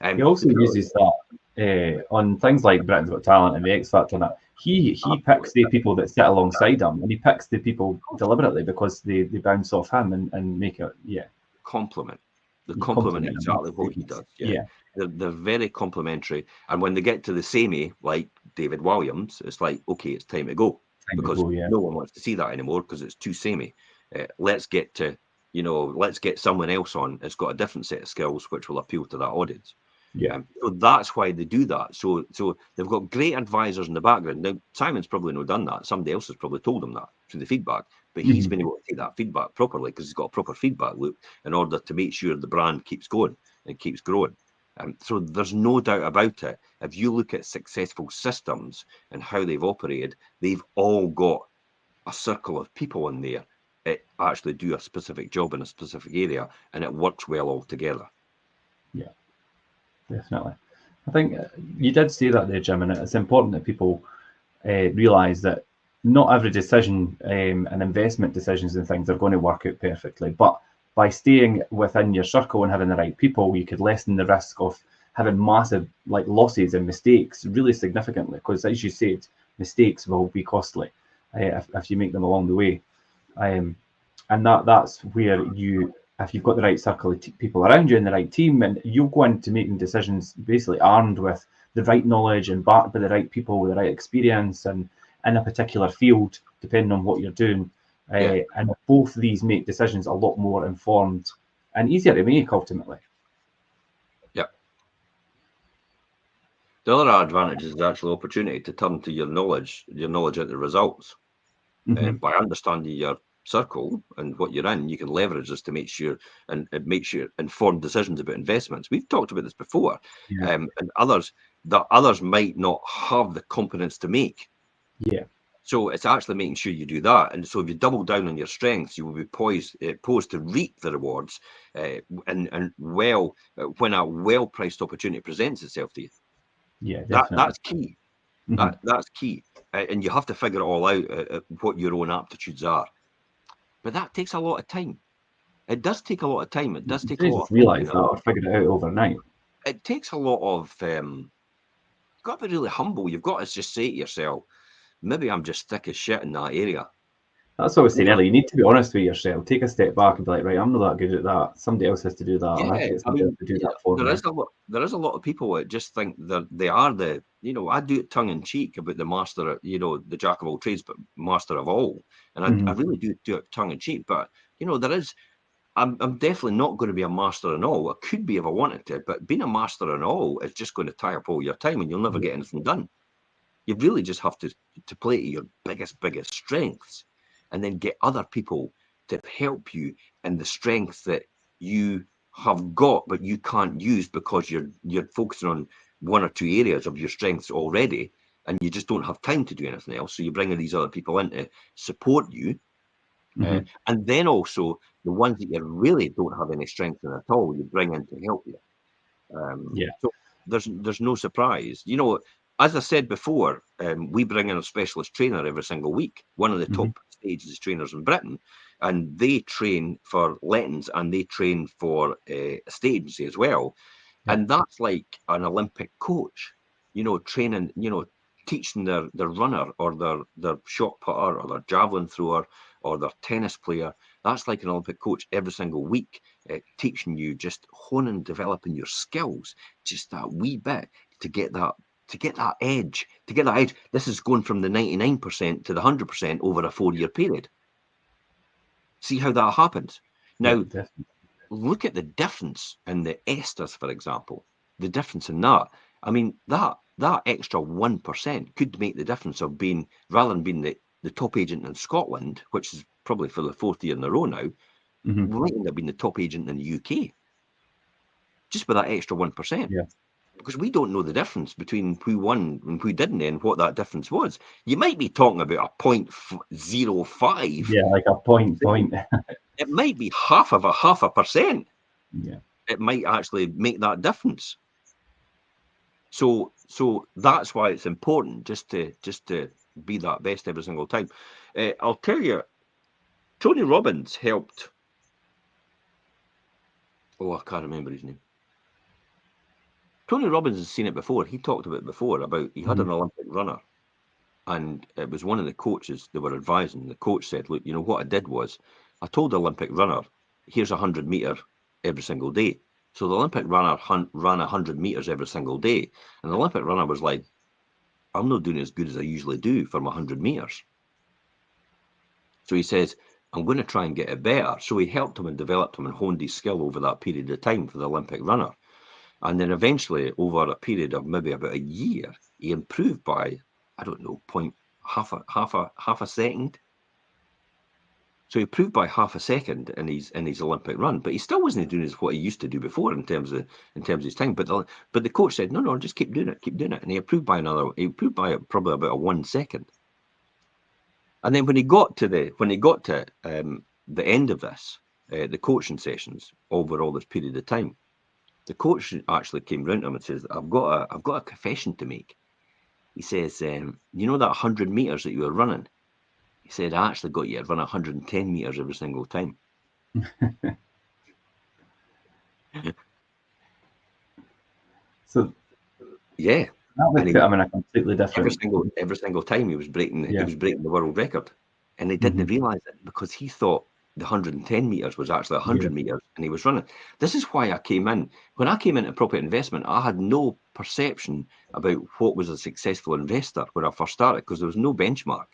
He also uses that on things like Britain's Got Talent and the X Factor and that. He picks the people that sit alongside him, and he picks the people deliberately because they bounce off him and make it complement. The complement exactly what he does. Yeah. They're very complimentary, and when they get to the samey, like David Williams, it's like, okay, it's time to go because no one wants to see that anymore because it's too samey. Let's get someone else on that's got a different set of skills which will appeal to that audience. So that's why they do that. So they've got great advisors in the background. Now Simon's probably not done that. Somebody else has probably told him that through the feedback, but he's been able to take that feedback properly because he's got a proper feedback loop in order to make sure the brand keeps going and keeps growing. So there's no doubt about it. If you look at successful systems and how they've operated, they've all got a circle of people in there that actually do a specific job in a specific area, and it works well all together. Yeah, definitely. I think you did say that there, Jim, and it's important that people realise that not every decision and investment decisions and things are going to work out perfectly, but by staying within your circle and having the right people, you could lessen the risk of having massive losses and mistakes really significantly, because as you said, mistakes will be costly if you make them along the way. And that's where if you've got the right circle of people around you and the right team, and you'll go into making decisions basically armed with the right knowledge and backed by the right people with the right experience and in a particular field, depending on what you're doing. And both of these make decisions a lot more informed and easier to make ultimately. Yeah. The other advantage is actually opportunity to turn to your knowledge into results. By understanding your circle and what you're in, you can leverage this to make sure informed decisions about investments. We've talked about this before, and others might not have the competence to make. Yeah. So it's actually making sure you do that. And so if you double down on your strengths, you will be poised to reap the rewards when a well-priced opportunity presents itself to you. Yeah, definitely. That's key. That's key. And you have to figure it all out what your own aptitudes are. But that takes a lot of time. It does take a lot of time. It does You take a didn't lot just of thinking. realise that or figure it out overnight. It takes a lot of. You've got to be really humble. You've got to just say to yourself, maybe I'm just thick as shit in that area. That's what I was saying earlier. You need to be honest with yourself. Take a step back and be like, right, I'm not that good at that. Somebody else has to do that. Or I have to Yeah, get I somebody else mean, to do that for there me. is a lot. There is a lot of people that just think that they are the. I do it tongue in cheek about the master. The jack of all trades, but master of all. And I really do it tongue in cheek. But there is. I'm definitely not going to be a master in all. I could be if I wanted to, but being a master in all is just going to tie up all your time, and you'll never get anything done. You really just have to play to your biggest strengths, and then get other people to help you in the strengths that you have got but you can't use because you're focusing on one or two areas of your strengths already, and you just don't have time to do anything else. So you're bringing these other people in to support you, and then also the ones that you really don't have any strength in at all, you bring in to help you. So there's no surprise. As I said before, we bring in a specialist trainer every single week, one of the top stages trainers in Britain, and they train for Lettons and they train for estate agency as well. Yeah. And that's like an Olympic coach, training, teaching their runner or their shot putter or their javelin thrower or their tennis player. That's like an Olympic coach every single week, teaching you, just honing, developing your skills, just that wee bit to get that edge. This is going from the 99% to the 100% over a 4-year period. See how that happens. Now, definitely. look at the difference in the esters, for example. The difference in that. I mean, that extra 1% could make the difference of being, rather than being the top agent in Scotland, which is probably for the 4th year in a row now, we might end up being the top agent in the UK. Just with that extra 1%. Yeah. Because we don't know the difference between who won and who didn't and what that difference was. You might be talking about a 0.05. Yeah, like a point. It might be half a percent. Yeah. It might actually make that difference. So that's why it's important just to be that best every single time. I'll tell you, Tony Robbins helped. Oh, I can't remember his name. Tony Robbins has seen it before. He talked about it before about he had an Olympic runner, and it was one of the coaches they were advising. The coach said, "Look, what I did was I told the Olympic runner, here's 100 meter every single day." So the Olympic runner ran 100 meters every single day, and the Olympic runner was like, "I'm not doing as good as I usually do for my 100 meters." So he says, "I'm going to try and get it better." So he helped him and developed him and honed his skill over that period of time for the Olympic runner. And then eventually, over a period of maybe about a year, he improved by, I don't know, half a second. So he improved by half a second in his Olympic run, but he still wasn't doing what he used to do before in terms of his time. But the coach said, no, just keep doing it, and he improved by probably about a 1 second. And then when he got to the end of this, the coaching sessions over all this period of time, the coach actually came round to him and says, I've got a confession to make. He says, that 100 meters that you were running, he said, I actually got you to run 110 meters every single time. So yeah, that would put him in a completely different. Every single time he was breaking the world record, and he didn't realise it because he thought the 110 meters was actually 100 meters, and he was running. This is why I came in. When I came into property investment, I had no perception about what was a successful investor when I first started because there was no benchmark.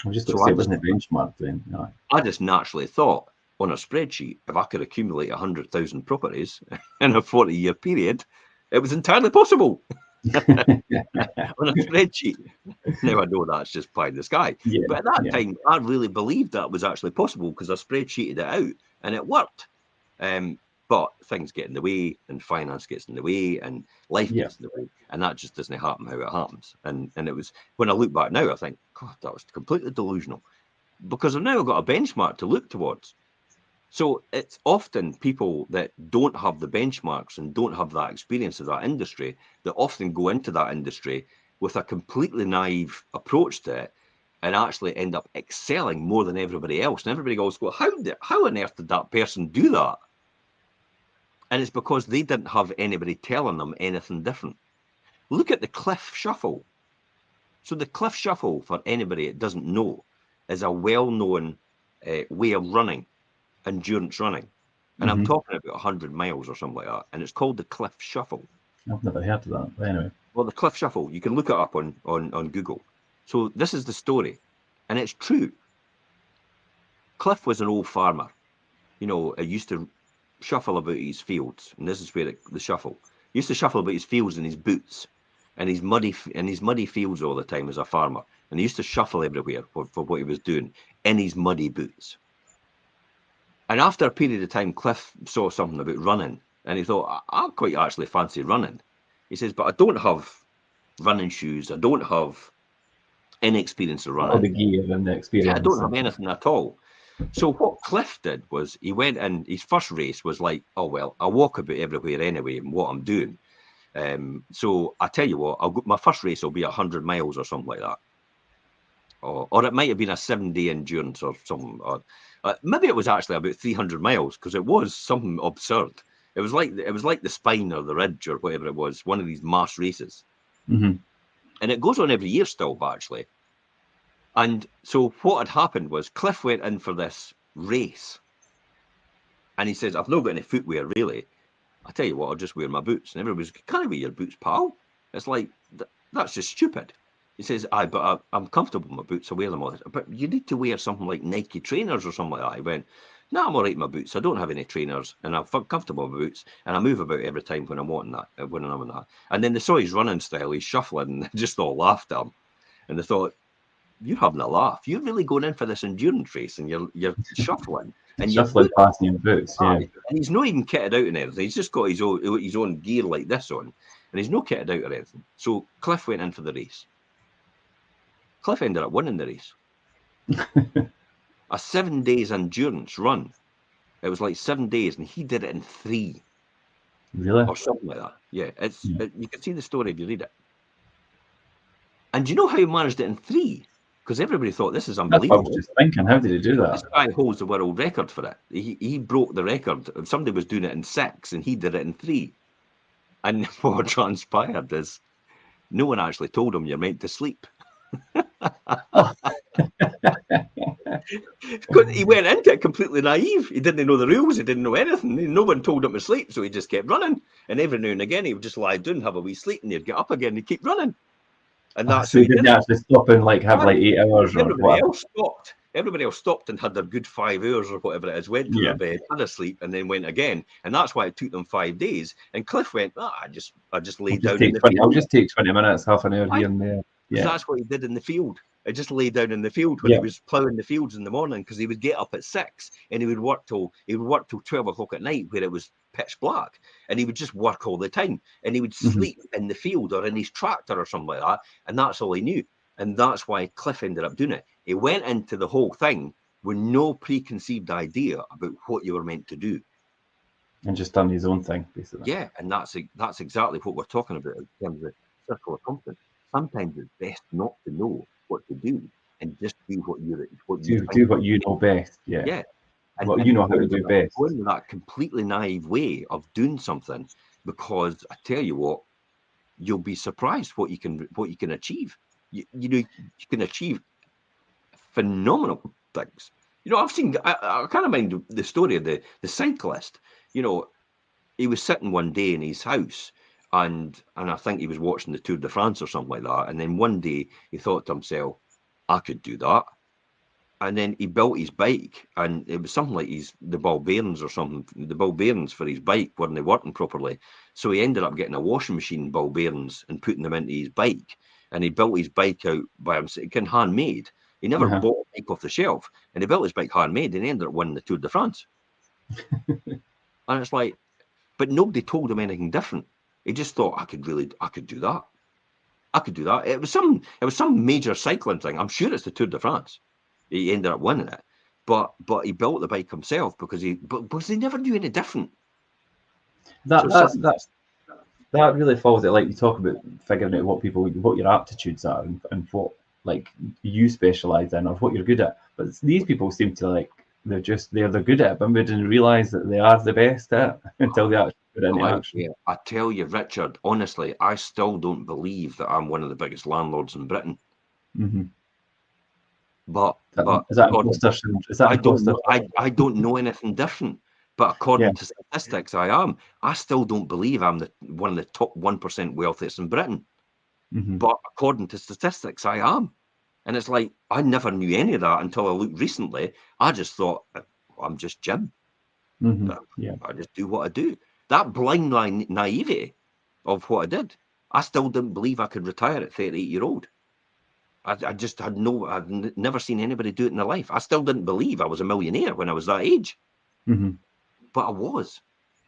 I was just going to say it wasn't a benchmark then. No. I just naturally thought on a spreadsheet, if I could accumulate 100,000 properties in a 40-year period, it was entirely possible. On a spreadsheet. Now I know that's just pie in the sky. But at that time, I really believed that was actually possible because I spreadsheeted it out and it worked. But things get in the way, and finance gets in the way, and life gets in the way, and that just doesn't happen how it happens. And it was, when I look back now, I think, God, that was completely delusional because I've now got a benchmark to look towards. So it's often people that don't have the benchmarks and don't have that experience of that industry that often go into that industry with a completely naive approach to it and actually end up excelling more than everybody else. And everybody goes, well, how on earth did that person do that? And it's because they didn't have anybody telling them anything different. Look at the cliff shuffle. So the cliff shuffle, for anybody that doesn't know, is a well-known way of running, endurance running. And I'm talking about 100 miles or something like that. And it's called the cliff shuffle. I've never heard of that, but anyway. Well, the cliff shuffle, you can look it up on Google. So this is the story, and it's true. Cliff was an old farmer. You know, he used to shuffle about his fields, and this is where the shuffle. He used to shuffle about his fields in his boots, and his muddy fields all the time as a farmer. And he used to shuffle everywhere for what he was doing in his muddy boots. And after a period of time, Cliff saw something about running, and he thought, I quite actually fancy running. He says, but I don't have running shoes. I don't have any experience of running. All the gear and the experience. I don't have anything at all. So what Cliff did was he went in, his first race was like, oh, well, I walk about everywhere anyway and what I'm doing. So I tell you what, my first race will be 100 miles or something like that. Or it might have been a 7-day endurance or something. Or maybe it was actually about 300 miles because it was something absurd. It was like the Spine or the Ridge or whatever it was, one of these mass races. And it goes on every year still, actually. And so what had happened was Cliff went in for this race. And he says, I've not got any footwear, really. I tell you what, I'll just wear my boots. And everybody's, can't you wear your boots, pal? It's like, that's just stupid. He says, but I'm comfortable with my boots. I wear them all. But you need to wear something like Nike trainers or something like that. He went, no, I'm all right in my boots. I don't have any trainers, and I'm comfortable with my boots, and I move about every time when I'm wanting that, when I'm in that. And then they saw his running style, he's shuffling, and they just all laughed at him. And they thought, you're having a laugh. You're really going in for this endurance race, and you're shuffling. And shuffling past your boots, yeah. And he's not even kitted out and anything. He's just got his own gear like this on, and he's not kitted out or anything. So Cliff went in for the race. Cliff ended up winning the race. A 7 days endurance run. It was like 7 days, and he did it in 3. Really? Or something like that. Yeah, you can see the story if you read it. And do you know how he managed it in 3? Because everybody thought this is unbelievable. That's what I was just thinking. How did he do that? This guy holds the world record for it. He broke the record. Somebody was doing it in 6, and he did it in 3. And what transpired is no one actually told him you're meant to sleep. He went into it completely naive. He didn't know the rules. He didn't know anything. No one told him to sleep, so he just kept running. And every now and again, he would just lie down, have a wee sleep, and he'd get up again and keep running. And that's so he didn't actually stop and have like 8 hours or whatever. Everybody else stopped and had their good 5 hours or whatever it is, went to their bed, had a sleep, and then went again. And that's why it took them 5 days. And Cliff went, I just laid down in the field. I'll just take 20 minutes, half an hour here and there. Yeah. That's what he did in the field. I just lay down in the field when he was ploughing the fields in the morning, because he would get up at 6 and he would work till 12 o'clock at night where it was pitch black, and he would just work all the time, and he would sleep in the field or in his tractor or something like that, and that's all he knew. And that's why Cliff ended up doing it. He went into the whole thing with no preconceived idea about what you were meant to do, and just done his own thing, basically. Yeah, and that's exactly what we're talking about in terms of circle of competence. Sometimes it's best not to know what to do and just do what you know best. Yeah. And what you know how to do best. Going with that completely naive way of doing something, because I tell you what, you'll be surprised what you can achieve. You can achieve phenomenal things. I've seen. I can't mind the story of the cyclist. He was sitting one day in his house. And I think he was watching the Tour de France or something like that. And then one day he thought to himself, I could do that. And then he built his bike, and it was something like the ball bearings or something. The ball bearings for his bike weren't working properly. So he ended up getting a washing machine ball bearings and putting them into his bike. And he built his bike out by himself, handmade. He never bought a bike off the shelf. And he built his bike handmade, and he ended up winning the Tour de France. And it's like, but nobody told him anything different. He just thought, I could do that. I could do that. It was some major cycling thing. I'm sure it's the Tour de France. He ended up winning it, but he built the bike himself because he never knew any different. That really falls it. Like you talk about figuring out what your aptitudes are and what like you specialize in or what you're good at. But these people seem to like they're good at it, but they didn't realize that they are the best at it until they actually put it into action. Yeah, I tell you, Richard, honestly, I still don't believe that I'm one of the biggest landlords in Britain. Mm-hmm. But Is that according, imposter syndrome? Is that I don't imposter? know. I don't know anything different. But according to statistics, I am. I still don't believe I'm one of the top 1% wealthiest in Britain. Mm-hmm. But according to statistics, I am. And it's like, I never knew any of that until I looked recently. I just thought, I'm just Jim. Mm-hmm. Yeah. I just do what I do. That blind naivety of what I did, I still didn't believe I could retire at 38-year-old. I just had I'd never seen anybody do it in their life. I still didn't believe I was a millionaire when I was that age. Mm-hmm. But I was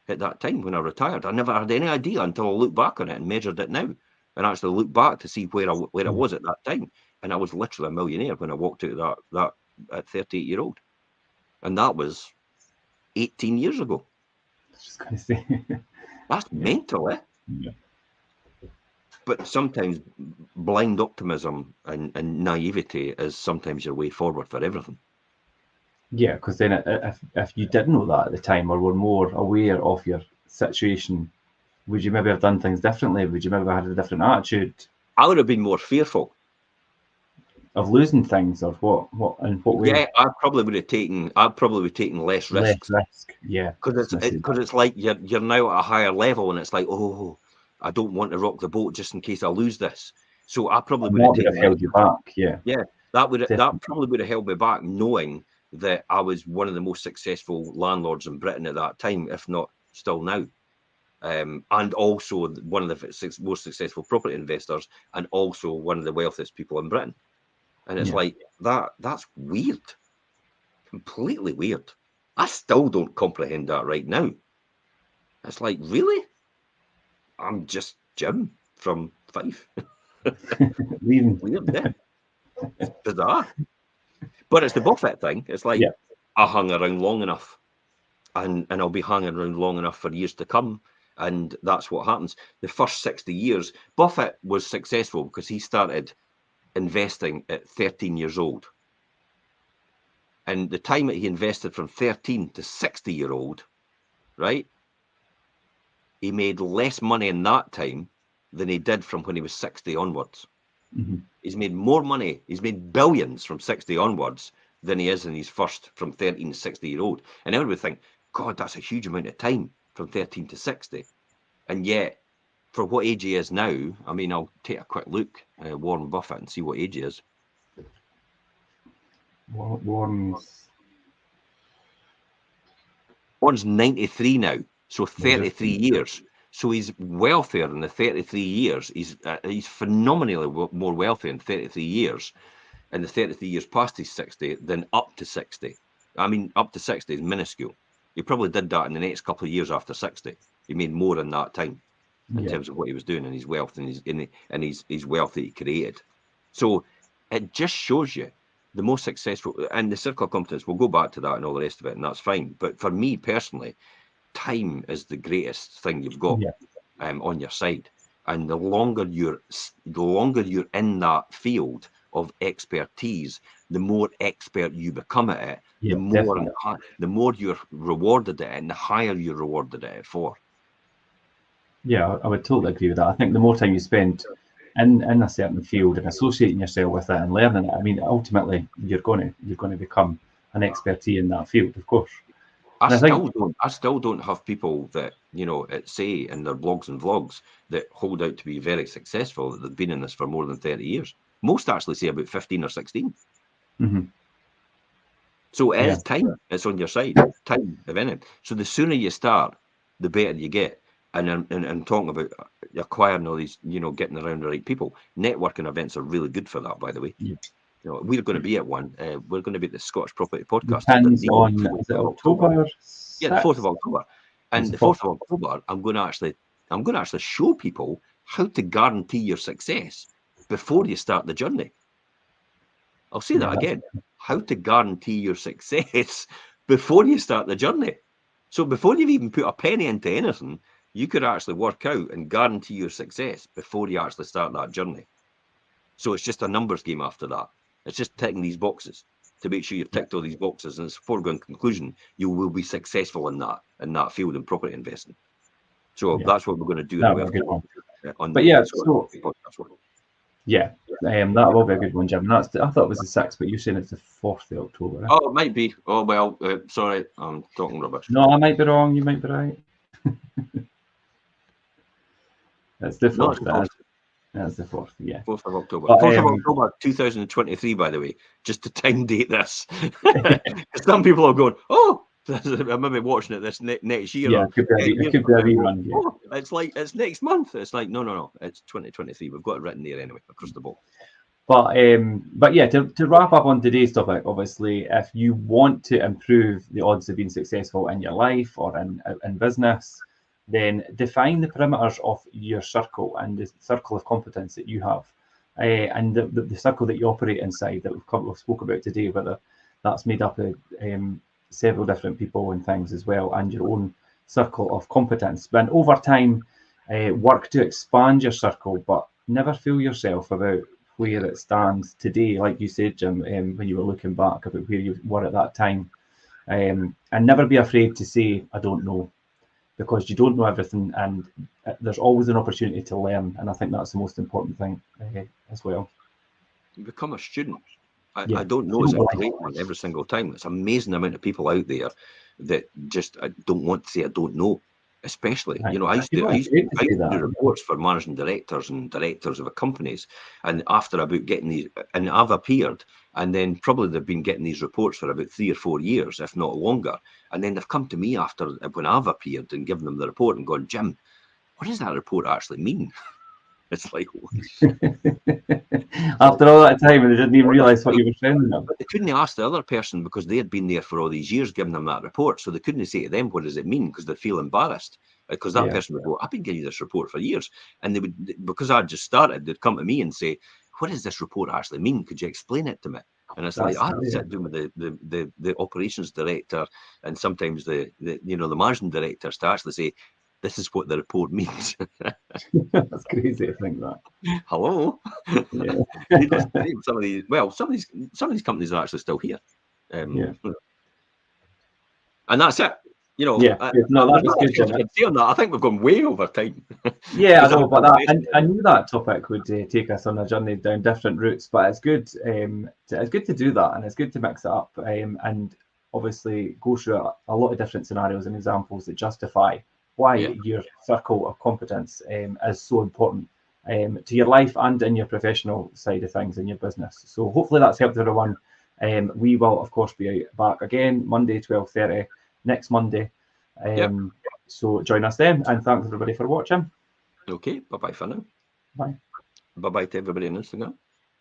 at that time when I retired. I never had any idea until I looked back on it and measured it now and actually looked back to see where I was at that time. And I was literally a millionaire when I walked out that at 38-year-old. And that was 18 years ago. I was just going to say. That's mental, eh? Yeah. But sometimes blind optimism and naivety is sometimes your way forward for everything. Yeah, because then if you did know that at the time or were more aware of your situation, would you maybe have done things differently? Would you maybe have had a different attitude I would have been more fearful. Of losing things, or what in what way? Yeah, I probably would have taken less risks. Less risk. Yeah. Because it's like you're now at a higher level, and it's like, oh, I don't want to rock the boat just in case I lose this. So I probably would have That would taken have held you back. Yeah. Yeah, that probably would have held me back, knowing that I was one of the most successful landlords in Britain at that time, if not still now. And also one of the most successful property investors, and also one of the wealthiest people in Britain. And it's like that's weird, completely weird. I still don't comprehend that right now. It's like, really? I'm just Jim from Fife. Leaving. Weird, yeah. It's bizarre. But it's the Buffett thing. It's like, I hung around long enough, and I'll be hanging around long enough for years to come. And that's what happens. The first 60 years, Buffett was successful because he started investing at 13 years old. And the time that he invested from 13 to 60-year-old, right, he made less money in that time than he did from when he was 60 onwards. Mm-hmm. He's made more money. He's made billions from 60 onwards than he is in his first from 13 to 60-year-old. And everybody would think, God, that's a huge amount of time from 13 to 60. And yet, for what age he is now, I mean, I'll take a quick look at Warren Buffett and see what age he is. Warren's 93 now, so 33 years. So he's wealthier in the 33 years. He's phenomenally more wealthy in 33 years, and the 33 years past his 60 than up to 60. I mean, up to 60 is minuscule. He probably did that in the next couple of years after 60. He made more in that time in terms of what he was doing and his wealth and his wealth that he created. So it just shows you the most successful, and the Circle of Competence, we'll go back to that and all the rest of it, and that's fine. But for me personally, time is the greatest thing you've got on your side. And the longer you're in that field of expertise, the more expert you become at it, the more you're rewarded at it, and the higher you're rewarded at it for. Yeah, I would totally agree with that. I think the more time you spend in a certain field and associating yourself with it and learning it, I mean, ultimately you're going to become an expertise in that field, of course. I still don't have people that, say in their blogs and vlogs that hold out to be very successful, that they've been in this for more than 30 years. Most actually say about 15 or 16. Mm-hmm. So it is time. It's on your side. Time, if anything. So the sooner you start, the better you get. And talking about acquiring all these, getting around the right people. Networking events are really good for that, by the way. Yeah. We're going to be at one. We're going to be at the Scottish Property Podcast. Depends on, is it October? Yeah, the 4th of October. And the 4th of October, I'm going to actually show people how to guarantee your success before you start the journey. I'll say that again. How to guarantee your success before you start the journey. So before you've even put a penny into anything, you could actually work out and guarantee your success before you actually start that journey. So it's just a numbers game after that. It's just ticking these boxes to make sure you've ticked all these boxes, and it's a foregone conclusion you will be successful in that field in property investing. So that's what we're going to do That'll be a good one. on But the yeah, Scottish podcast one. Yeah, that will be a good one, Jim. I thought it was the 6th, but you're saying it's the 4th of October. Eh? Oh, it might be. Oh, well, sorry, I'm talking rubbish. No, I might be wrong. You might be right. It's the 4th. That's the 4th, yeah. 4th of October. But, 4th of October 2023, by the way, just to time date this. Some people are going, oh, I may be watching it this next year. Yeah, it could be a rerun. Yeah. Oh, it's next month. It's like, no, it's 2023. We've got it written there anyway, across the board. But yeah, to wrap up on today's topic, obviously, if you want to improve the odds of being successful in your life or in business, then define the perimeters of your circle and the circle of competence that you have, and the circle that you operate inside that we've spoke about today, whether that's made up of several different people and things as well, and your own circle of competence. But over time, work to expand your circle, but never fool yourself about where it stands today, like you said, Jim, when you were looking back about where you were at that time, and never be afraid to say, I don't know, because you don't know everything, and there's always an opportunity to learn, and I think that's the most important thing as well. You become a student. I don't know it's a great one every single time. It's an amazing amount of people out there that just don't want to say I don't know. Especially, I used to do reports for managing directors and directors of companies, and after about getting these, and I've appeared, and then probably they've been getting these reports for about 3 or 4 years, if not longer, and then they've come to me after when I've appeared and given them the report and gone, Jim, what does that report actually mean? It's like, after all that time, and they didn't even realise what you were sending them. But they couldn't ask the other person because they had been there for all these years giving them that report. So they couldn't say to them, what does it mean? Because they feel embarrassed. Because that person would go, I've been giving you this report for years. And they would, because I'd just started, they'd come to me and say, what does this report actually mean? Could you explain it to me? And it's like, I sit doing with the operations director and sometimes the managing directors to actually say, this is what the report means. That's crazy to think that. Hello. Yeah. some of these companies are actually still here. And that's it. No, that was good, Jim. I think we've gone way over time. Yeah, I know, but I knew that topic would take us on a journey down different routes. But it's good. It's good to do that, and it's good to mix it up, and obviously go through a lot of different scenarios and examples that justify why your circle of competence is so important to your life and in your professional side of things in your business. So hopefully that's helped everyone. We will, of course, be back again Monday, 12:30, next Monday. So join us then, and thanks everybody for watching. Okay, bye-bye for now. Bye. Bye-bye to everybody on Instagram.